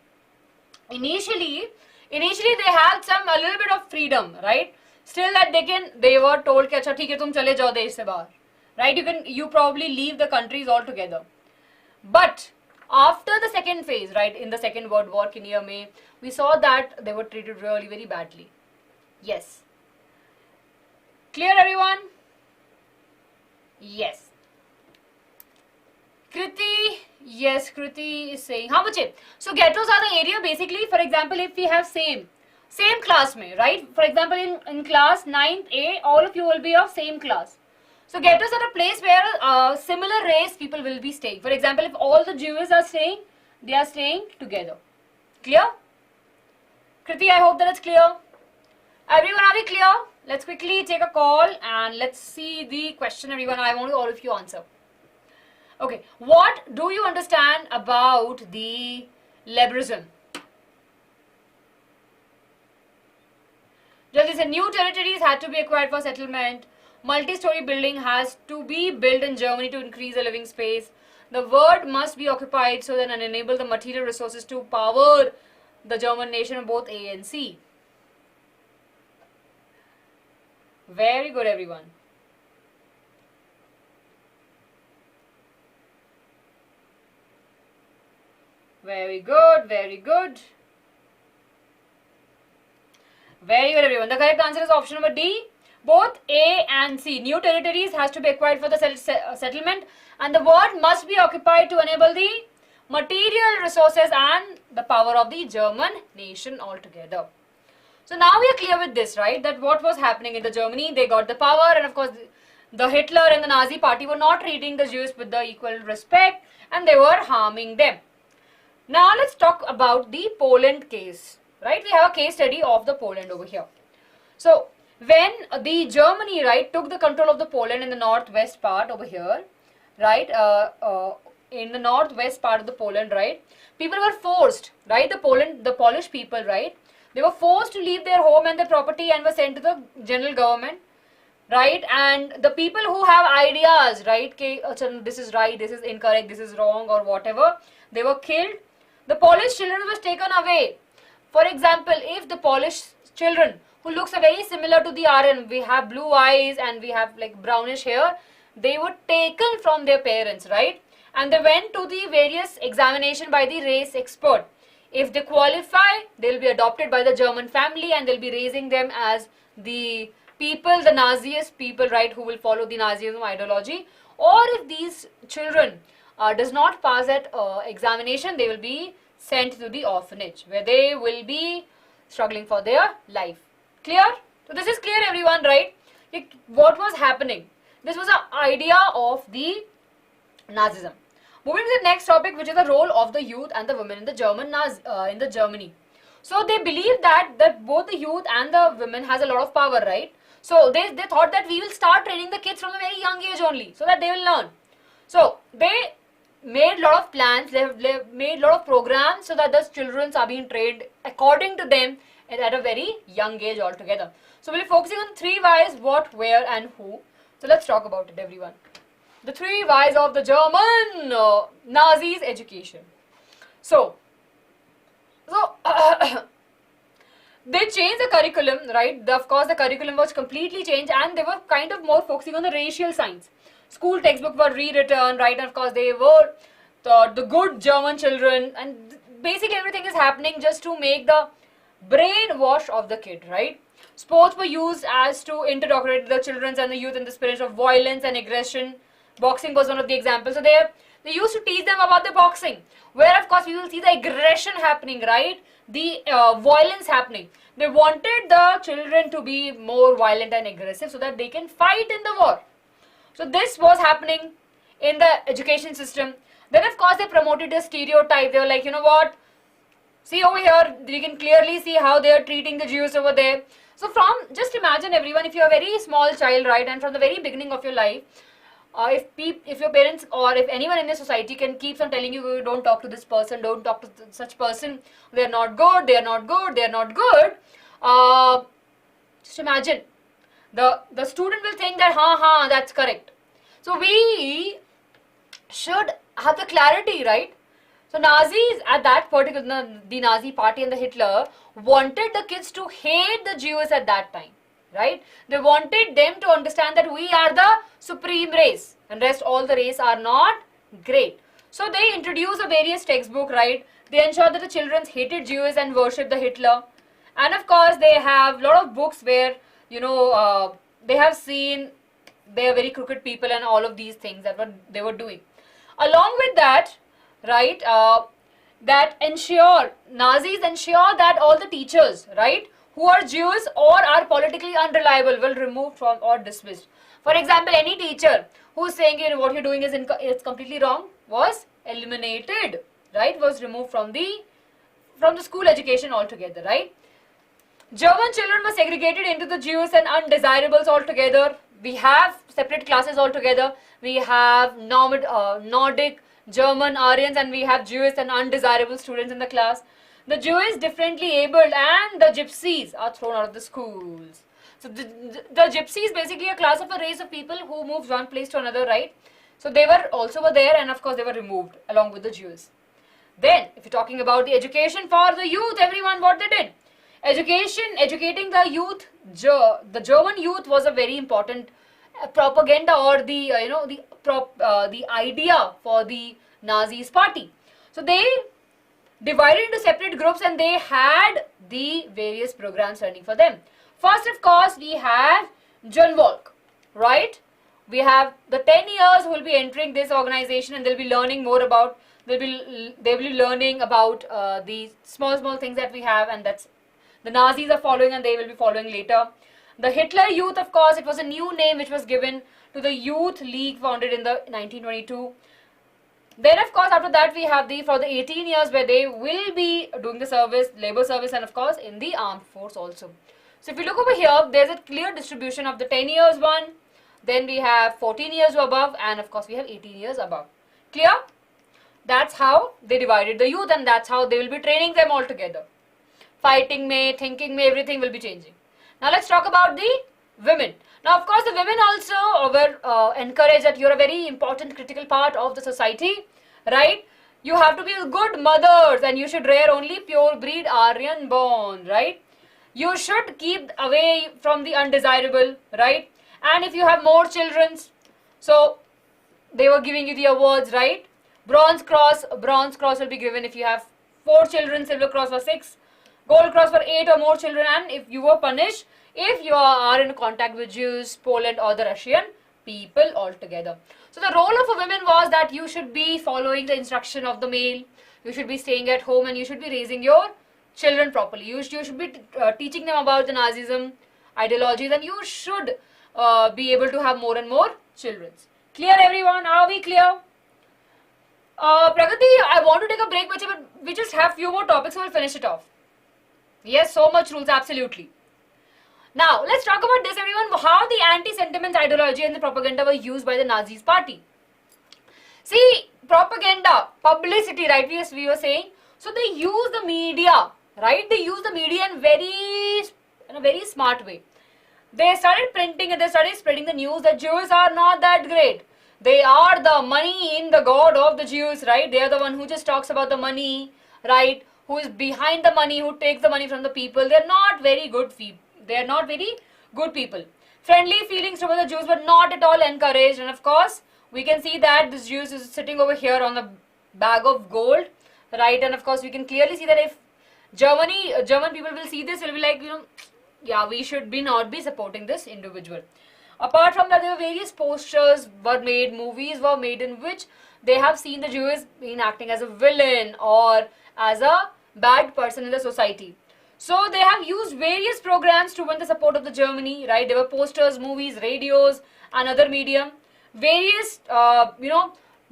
Speaker 1: Initially they had a little bit of freedom, right? Still that they were told कि अच्छा ठीक है तुम चले जाओ देश से बाहर, right? You probably leave the countries altogether. But after the second phase, right, in the Second World War, we saw that they were treated really very badly. Yes. Clear everyone? Yes. Kriti, yes, Kriti is saying, how much? So ghettos are the area basically, for example, if we have same class mein, right? For example, in class 9th A, all of you will be of same class. So get us at a place where similar race people will be staying. For example, if all the Jews are staying, they are staying together. Clear? Kriti, I hope that it's clear. Everyone, are we clear? Let's quickly take a call and let's see the question, everyone. I want all of you answer. Okay, what do you understand about the liberalism? Jaldi se, new territories had to be acquired for settlement. Multi-story building has to be built in Germany to increase the living space. The world must be occupied so that and enable the material resources to power the German nation of both A and C. Very good, everyone. Very good, very good. Very good, everyone. The correct answer is option number D. Both A and C. New territories has to be acquired for the settlement, and the world must be occupied to enable the material resources and the power of the German nation altogether. So now we are clear with this, right? That what was happening in the Germany, they got the power, and of course the Hitler and the Nazi party were not treating the Jews with the equal respect, and they were harming them. Now let's talk about the Poland case, right? We have a case study of the Poland over here. So when the Germany, right, took the control of the Poland in the northwest part over here, right, in the northwest part of the Poland, right, people were forced, right, the Polish people, right, they were forced to leave their home and their property and were sent to the general government, right, and the people who have ideas, right, okay, this is right, this is incorrect, this is wrong or whatever, they were killed. The Polish children was taken away. For example, if the Polish children who looks very similar to the Aryan, we have blue eyes and we have like brownish hair, they were taken from their parents, right, and they went to the various examination by the race expert. If they qualify, they will be adopted by the German family and they'll be raising them as the people, the Naziist people, right, who will follow the Nazism ideology. Or if these children does not pass that examination, they will be sent to the orphanage where they will be struggling for their life. Clear? So this is clear, everyone, right? What was happening? This was an idea of the Nazism. Moving to the next topic, which is the role of the youth and the women in the Germany. So they believe that both the youth and the women has a lot of power, right? So they thought that we will start training the kids from a very young age only, so that they will learn. So they made a lot of plans, they made a lot of programs so that the children are being trained according to them at a very young age altogether. So we'll be focusing on 3 whys, what, where and who. So let's talk about it, everyone. The 3 whys of the German Nazis education. So they changed the curriculum, right? Of course, the curriculum was completely changed and they were kind of more focusing on the racial science. School textbooks were rewritten, right? And of course, they were the good German children, and basically everything is happening just to make the brainwash of the kid, right? Sports were used as to indoctrinate the children and the youth in the spirit of violence and aggression. Boxing was one of the examples. So they used to teach them about the boxing, where of course we will see the aggression happening, right? The violence happening. They wanted the children to be more violent and aggressive so that they can fight in the war. So this was happening in the education system. Then of course they promoted the stereotype. They were like, you know what? See over here, you can clearly see how they are treating the Jews over there. So just imagine, everyone, if you are a very small child, right, and from the very beginning of your life, if your parents or if anyone in the society can keep on telling you, don't talk to this person, don't talk to such person, they are not good, they are not good, they are not good, just imagine, the student will think that, that's correct. So we should have the clarity, right? So Nazis at that particular, the Nazi party and the Hitler wanted the kids to hate the Jews at that time, right? They wanted them to understand that we are the supreme race and rest all the race are not great. So they introduced a various textbook, right? They ensured that the children hated Jews and worshipped the Hitler. And of course they have a lot of books where, they have seen they are very crooked people and all of these things that they were doing. Along with that, right, Nazis ensure that all the teachers, right, who are Jews or are politically unreliable will removed from or dismissed. For example, any teacher who's saying, you know, what you're doing is it's completely wrong was eliminated, right? Was removed from the school education altogether, right? German children were segregated into the Jews and undesirables altogether. We have separate classes altogether. We have Nordic, German, Aryans, and we have Jewish and undesirable students in the class. The Jewish differently abled and the Gypsies are thrown out of the schools. So the Gypsy is basically a class of a race of people who moves one place to another, right? So they were also there, and of course they were removed along with the Jews. Then, if you're talking about the education for the youth, everyone, what they did? Educating the youth, the German youth was a very important propaganda, or the the idea for the Nazis party. So they divided into separate groups and they had the various programs running for them. First, of course, we have Junvolk, right? We have the 10 years who will be entering this organization, and they'll be learning more about, they will be learning about the small things that we have, and that's the Nazis are following, and they will be following later. The Hitler Youth, of course, it was a new name which was given to the Youth League founded in the 1922. Then, of course, after that we have for the 18 years where they will be doing the service, labor service, and of course in the armed force also. So if you look over here, there's a clear distribution of the 10 years one, then we have 14 years above, and of course we have 18 years above. Clear? That's how they divided the youth, and that's how they will be training them all together. Fighting may, thinking may, everything will be changing. Now let's talk about the women. Now, of course, the women also were encouraged that you're a very important critical part of the society, right? You have to be good mothers, and you should rear only pure breed Aryan born, right? You should keep away from the undesirable, right? And if you have more children, so they were giving you the awards, right? Bronze cross will be given if you have 4 children, silver cross for 6, gold cross for 8 or more children, and if you were punished, if you are in contact with Jews, Poland or the Russian people altogether. So the role of a woman was that you should be following the instruction of the male, you should be staying at home, and you should be raising your children properly. You should be teaching them about the Nazism ideologies, and you should be able to have more and more children. Clear, everyone? Are we clear? Pragati, I want to take a break, but we just have few more topics, so we'll finish it off. Yes, so much rules, absolutely. Now, let's talk about this, everyone, how the anti-sentiments ideology and the propaganda were used by the Nazis party. See, propaganda, publicity, right, we were saying. So they use the media, right? They use the media in a very smart way. They started printing and they started spreading the news that Jews are not that great. They are the money in the god of the Jews, right? They are the one who just talks about the money, right? Who is behind the money, who takes the money from the people. They're not very good people. They are not very good people. Friendly feelings towards the Jews were not at all encouraged. And of course, we can see that this Jews is sitting over here on the bag of gold, right? And of course, we can clearly see that if German people will see this, will be like, yeah, we should not be supporting this individual. Apart from that, there were various posters were made, movies were made in which they have seen the Jews being acting as a villain or as a bad person in the society. So they have used various programs to win the support of the Germany, right? There were posters, movies, radios, and other medium. Various,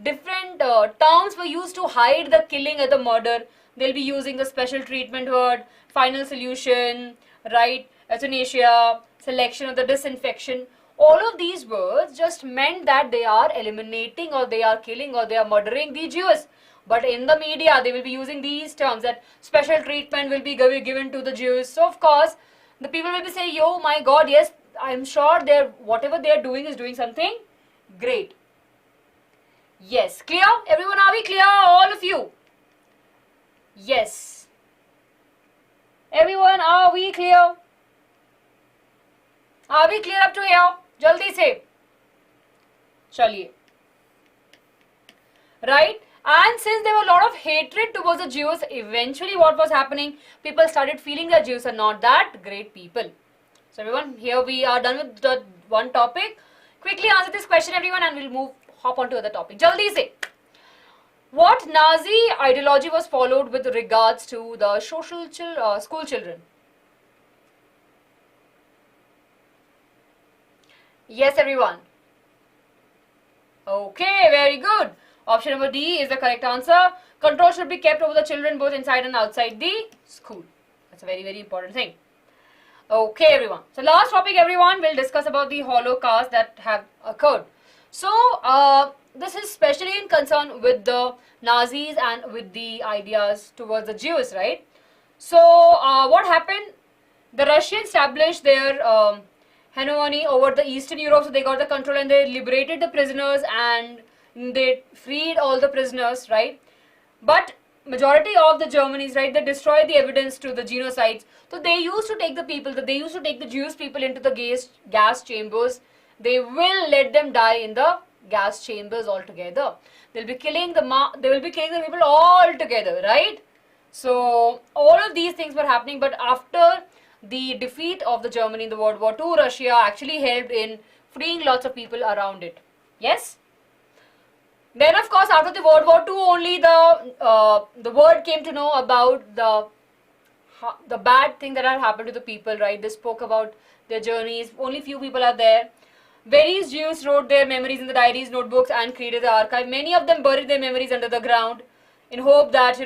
Speaker 1: different terms were used to hide the killing or the murder. They'll be using the special treatment word, final solution, right? Euthanasia, selection of the disinfection. All of these words just meant that they are eliminating or they are killing or they are murdering the Jews. But in the media, they will be using these terms that special treatment will be given to the Jews. So, of course, the people will be saying, yo, my God, yes, I'm sure whatever they are doing is doing something great. Yes. Clear? Everyone, are we clear? All of you? Yes. Everyone, are we clear? Are we clear up to here? Jaldi se. Chaliye. Right? And since there were a lot of hatred towards the Jews, eventually what was happening? People started feeling that Jews are not that great people. So everyone, here we are done with the one topic. Quickly answer this question, everyone, and we'll hop on to other topic. Jaldi se. What Nazi ideology was followed with regards to the school children? Yes, everyone. Okay, very good. Option number D is the correct answer. Control should be kept over the children both inside and outside the school. That's a very, very important thing. Okay, everyone. So last topic, everyone, we'll discuss about the Holocaust that have occurred. So this is especially in concern with the Nazis and with the ideas towards the Jews, right? So what happened? The Russians established their hegemony over the Eastern Europe, so they got the control and they liberated the prisoners and they freed all the prisoners, right? But majority of the Germans, right, they destroyed the evidence to the genocides. So they used to take the people, they used to take the Jewish people into the gas chambers. They will let them die in the gas chambers altogether. They'll be killing they will be killing the people all together, right? So all of these things were happening, but after the defeat of the Germany in the World War II, Russia actually helped in freeing lots of people around it. Yes? Then of course after the World War II only the world came to know about the bad thing that had happened to the people, right? They spoke about their journeys. Only few people are there. Various Jews wrote their memories in the diaries, notebooks and created the archive. Many of them buried their memories under the ground in hope that,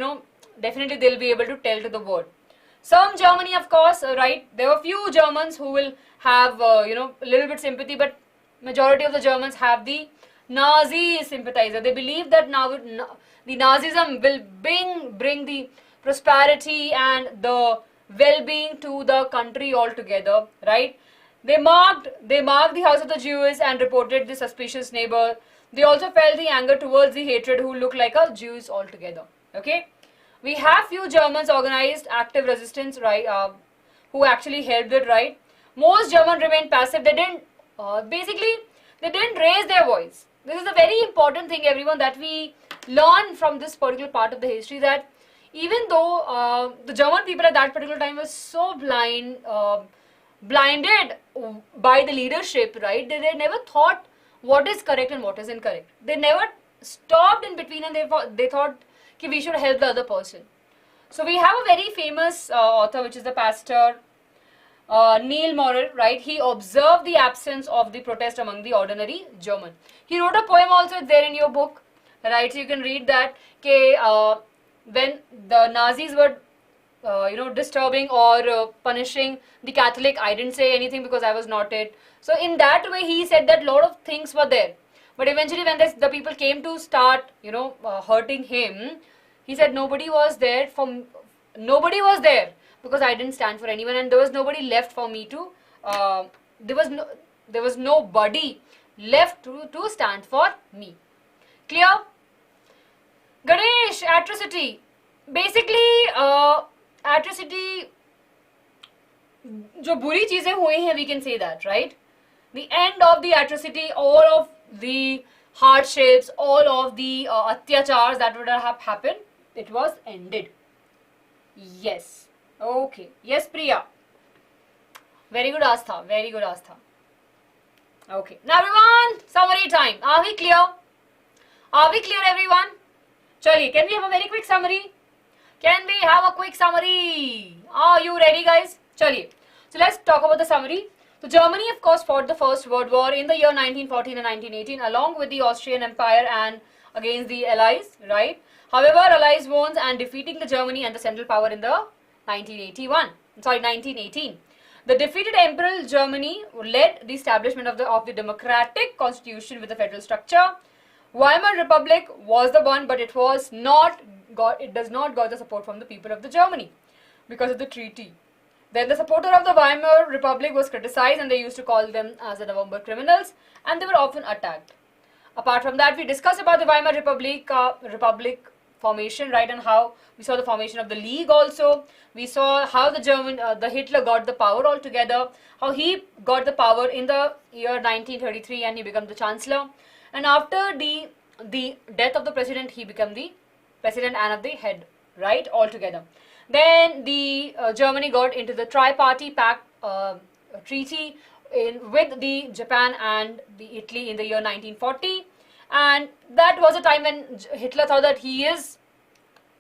Speaker 1: definitely they'll be able to tell to the world. Some Germany, of course, right? There were few Germans who will have, a little bit sympathy, but majority of the Germans have the Nazi sympathizer. They believe that now the Nazism will bring the prosperity and the well-being to the country altogether, right? They marked the house of the Jews and reported the suspicious neighbor. They also felt the anger towards the hatred who looked like a Jews altogether. Okay, we have few Germans organized active resistance, right? Who actually helped it, right? Most Germans remained passive. They didn't they didn't raise their voice. This is a very important thing, everyone, that we learn from this particular part of the history, that even though the German people at that particular time were so blinded by the leadership, right? They never thought what is correct and what is incorrect. They never stopped in between and they thought that we should help the other person. So we have a very famous author, which is the pastor Neil Maurer, right? He observed the absence of the protest among the ordinary German. He wrote a poem also, it's there in your book, right? So you can read that. When the Nazis were disturbing or punishing the Catholic, I didn't say anything because I was not it. So in that way, he said that lot of things were there. But eventually when the people came to start, hurting him, he said nobody was there because I didn't stand for anyone, and there was nobody left for me to, there was nobody left to stand for me. Clear? Ganesh, atrocity. Basically, atrocity, जो बुरी चीजें हुई हैं, we can say that, right? The end of the atrocity, all of the hardships, all of the atyachars that would have happened, it was ended. Yes. Okay. Yes, Priya. Very good, Astha. Very good, Astha. Okay. Now, everyone, summary time. Are we clear? Are we clear, everyone? Chaliye, can we have a very quick summary? Can we have a quick summary? Are you ready, guys? Chaliye. So let's talk about the summary. So Germany, of course, fought the First World War in the year 1914 and 1918 along with the Austrian Empire and against the Allies, right? However, Allies won and defeating the Germany and the Central Power in the 1918. The defeated Imperial Germany led the establishment of the democratic constitution with the federal structure. Weimar Republic was the one, but it does not got the support from the people of the Germany because of the treaty. Then the supporter of the Weimar Republic was criticized and they used to call them as the November criminals, and they were often attacked. Apart from that, we discussed about the Weimar Republic formation, right, and how we saw the formation of the League also. We saw how the Hitler got the power altogether, how he got the power in the year 1933 and he became the Chancellor. And after the death of the president, he became the president and of the head, right, altogether. Then the Germany got into the Tri-Party Pact treaty with the Japan and the Italy in the year 1940, and that was a time when Hitler thought that he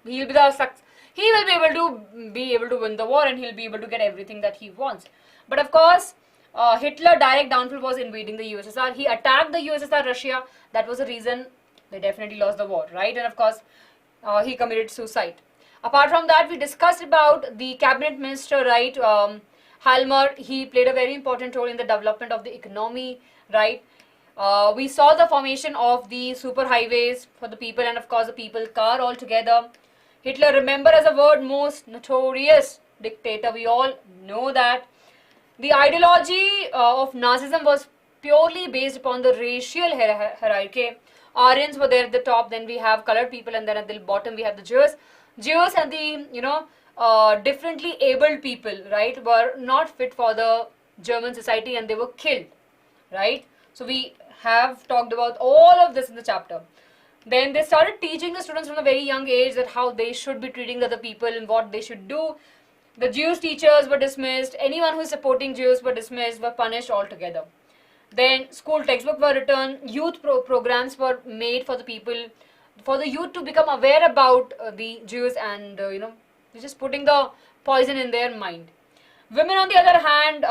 Speaker 1: will be able to win the war and he'll be able to get everything that he wants. But of course, Hitler direct downfall was invading the USSR. He attacked the USSR, Russia. That was the reason they definitely lost the war, right? And of course, he committed suicide. Apart from that, we discussed about the cabinet minister, right? Halmer, he played a very important role in the development of the economy, right? We saw the formation of the superhighways for the people and of course the people car altogether. Hitler, remember as a word, most notorious dictator. We all know that. The ideology of Nazism was purely based upon the racial hierarchy. Aryans were there at the top, then we have colored people, and then at the bottom we have the Jews. Jews and the, differently abled people, right, were not fit for the German society and they were killed, right? So we have talked about all of this in the chapter. Then they started teaching the students from a very young age that how they should be treating the other people and what they should do. The Jewish teachers were dismissed. Anyone who is supporting Jews were dismissed, were punished altogether. Then school textbooks were written. Youth programs were made for the people, for the youth to become aware about the Jews and, just putting the poison in their mind. Women, on the other hand,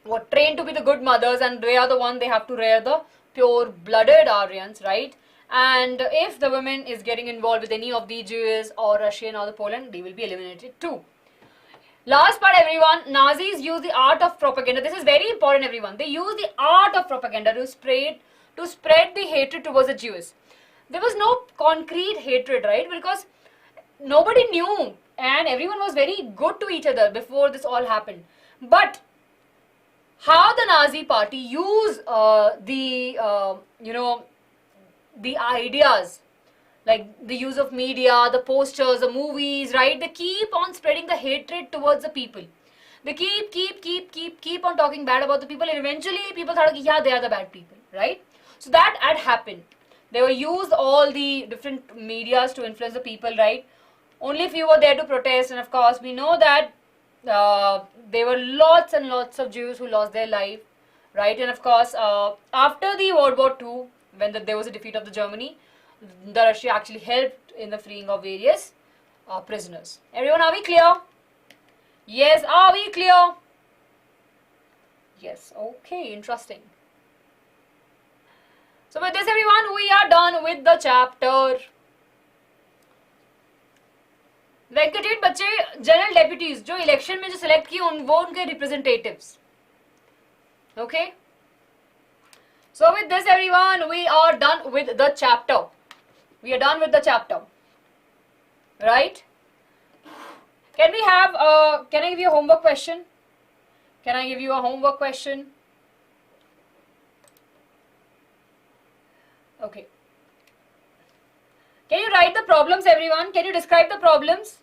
Speaker 1: were trained to be the good mothers, and they are the one they have to rear the pure-blooded Aryans, right? And if the woman is getting involved with any of the Jews or Russian or the Poland, they will be eliminated too. Last part, everyone, Nazis use the art of propaganda. This is very important, everyone. They use the art of propaganda to spread the hatred towards the Jews. There was no concrete hatred, right? Because nobody knew and everyone was very good to each other before this all happened. But how the Nazi party use the ideas, like the use of media, the posters, the movies, right? They keep on spreading the hatred towards the people. They keep on talking bad about the people, and eventually people thought, yeah, they are the bad people, right? So that had happened. They were used all the different medias to influence the people, right? Only few were there to protest, and of course we know that there were lots and lots of Jews who lost their life, right? And of course, after the World War II, when there was a defeat of the Germany, the Russia actually helped in the freeing of various prisoners. Everyone, are we clear? Yes, are we clear? Yes, okay, interesting. So with this, everyone, we are done with the chapter. वेंकटेट बच्चे general deputies जो election में जो select किए वो उनके representatives. Okay, so with this, everyone, we are done with the chapter. We are done with the chapter, right? Can we have can I give you a homework question? Can I give you a homework question? Okay. Can you write the problems, everyone? Can you describe the problems?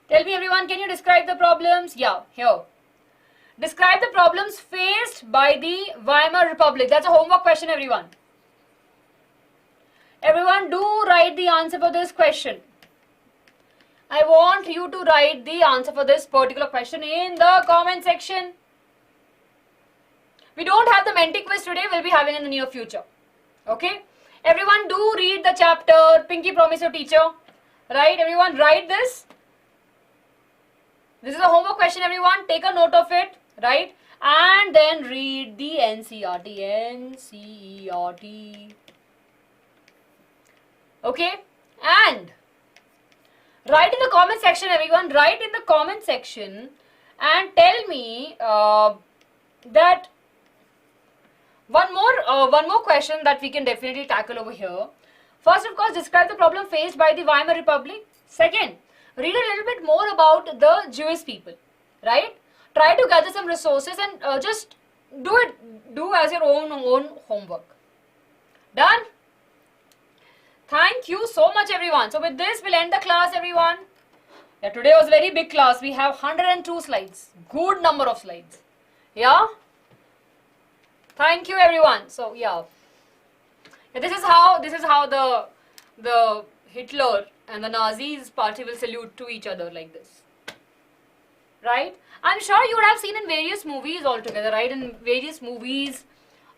Speaker 1: Tell me, everyone, can you describe the problems? Yeah, here. Describe the problems faced by the Weimar Republic. That's a homework question, everyone. Everyone, do write the answer for this question. I want you to write the answer for this particular question in the comment section. We don't have the Menti quiz today. We'll be having in the near future. Okay? Everyone, do read the chapter. Pinky, promise your teacher. Right? Everyone, write this. This is a homework question, everyone. Take a note of it. Right? And then read the NCERT. NCERT. Okay? And write in the comment section, everyone. Write in the comment section and tell me that one more question that we can definitely tackle over here. First, of course, describe the problem faced by the Weimar Republic. Second, read a little bit more about the Jewish people, right? Try to gather some resources and just do as your own homework. Done? Thank you so much, everyone. So with this, we'll end the class, everyone. Yeah, today was a very big class. We have 102 slides. Good number of slides. Yeah? Thank you, everyone. So yeah, this is how the Hitler and the Nazis party will salute to each other like this, right? I'm sure you would have seen in various movies altogether, right? In various movies,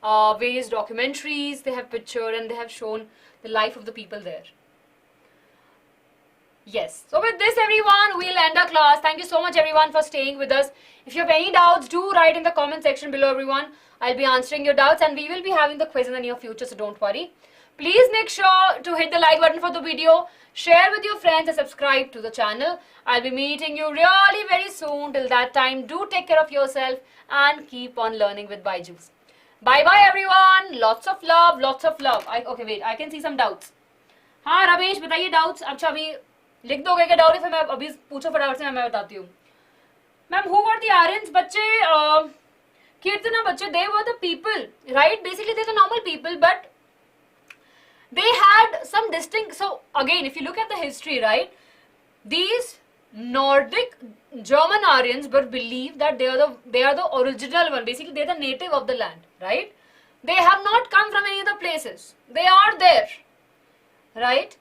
Speaker 1: various documentaries, they have pictured and they have shown the life of the people there. Yes. So with this, everyone, we'll end our class. Thank you so much, everyone, for staying with us. If you have any doubts, do write in the comment section below, everyone. I'll be answering your doubts, and we will be having the quiz in the near future, so don't worry. Please make sure to hit the like button for the video, share with your friends, and subscribe to the channel. I'll be meeting you really very soon. Till that time, do take care of yourself and keep on learning with Byju's. Bye-bye, everyone. Lots of love, lots of love. Okay, wait. I can see some doubts. हाँ रमेश बताइए doubts. अच्छा अभी लिख दोगे क्या doubt? फिर मैं अभी पूछो फटाफट से, मैं बताती हूँ. Ma'am who were the Aryans? बच्चे कीर्तना बच्चे, they were the people, right? Basically they're the normal people, but they had some distinct. So again, if you look at the history, right, these Nordic German Aryans were believed that they are the original one. Basically they're the native of the land, right? They have not come from any other places. They are there, right?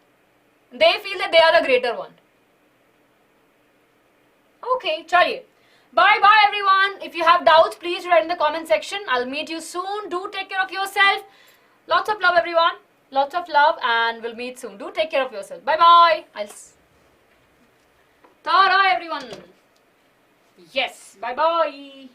Speaker 1: They feel that they are the greater one. Okay, chaliye. Bye bye everyone. If you have doubts, please write in the comment section. I'll meet you soon. Do take care of yourself. Lots of love everyone. Lots of love, and we'll meet soon. Do take care of yourself. Bye bye. Ta-ra everyone. Yes. Bye bye.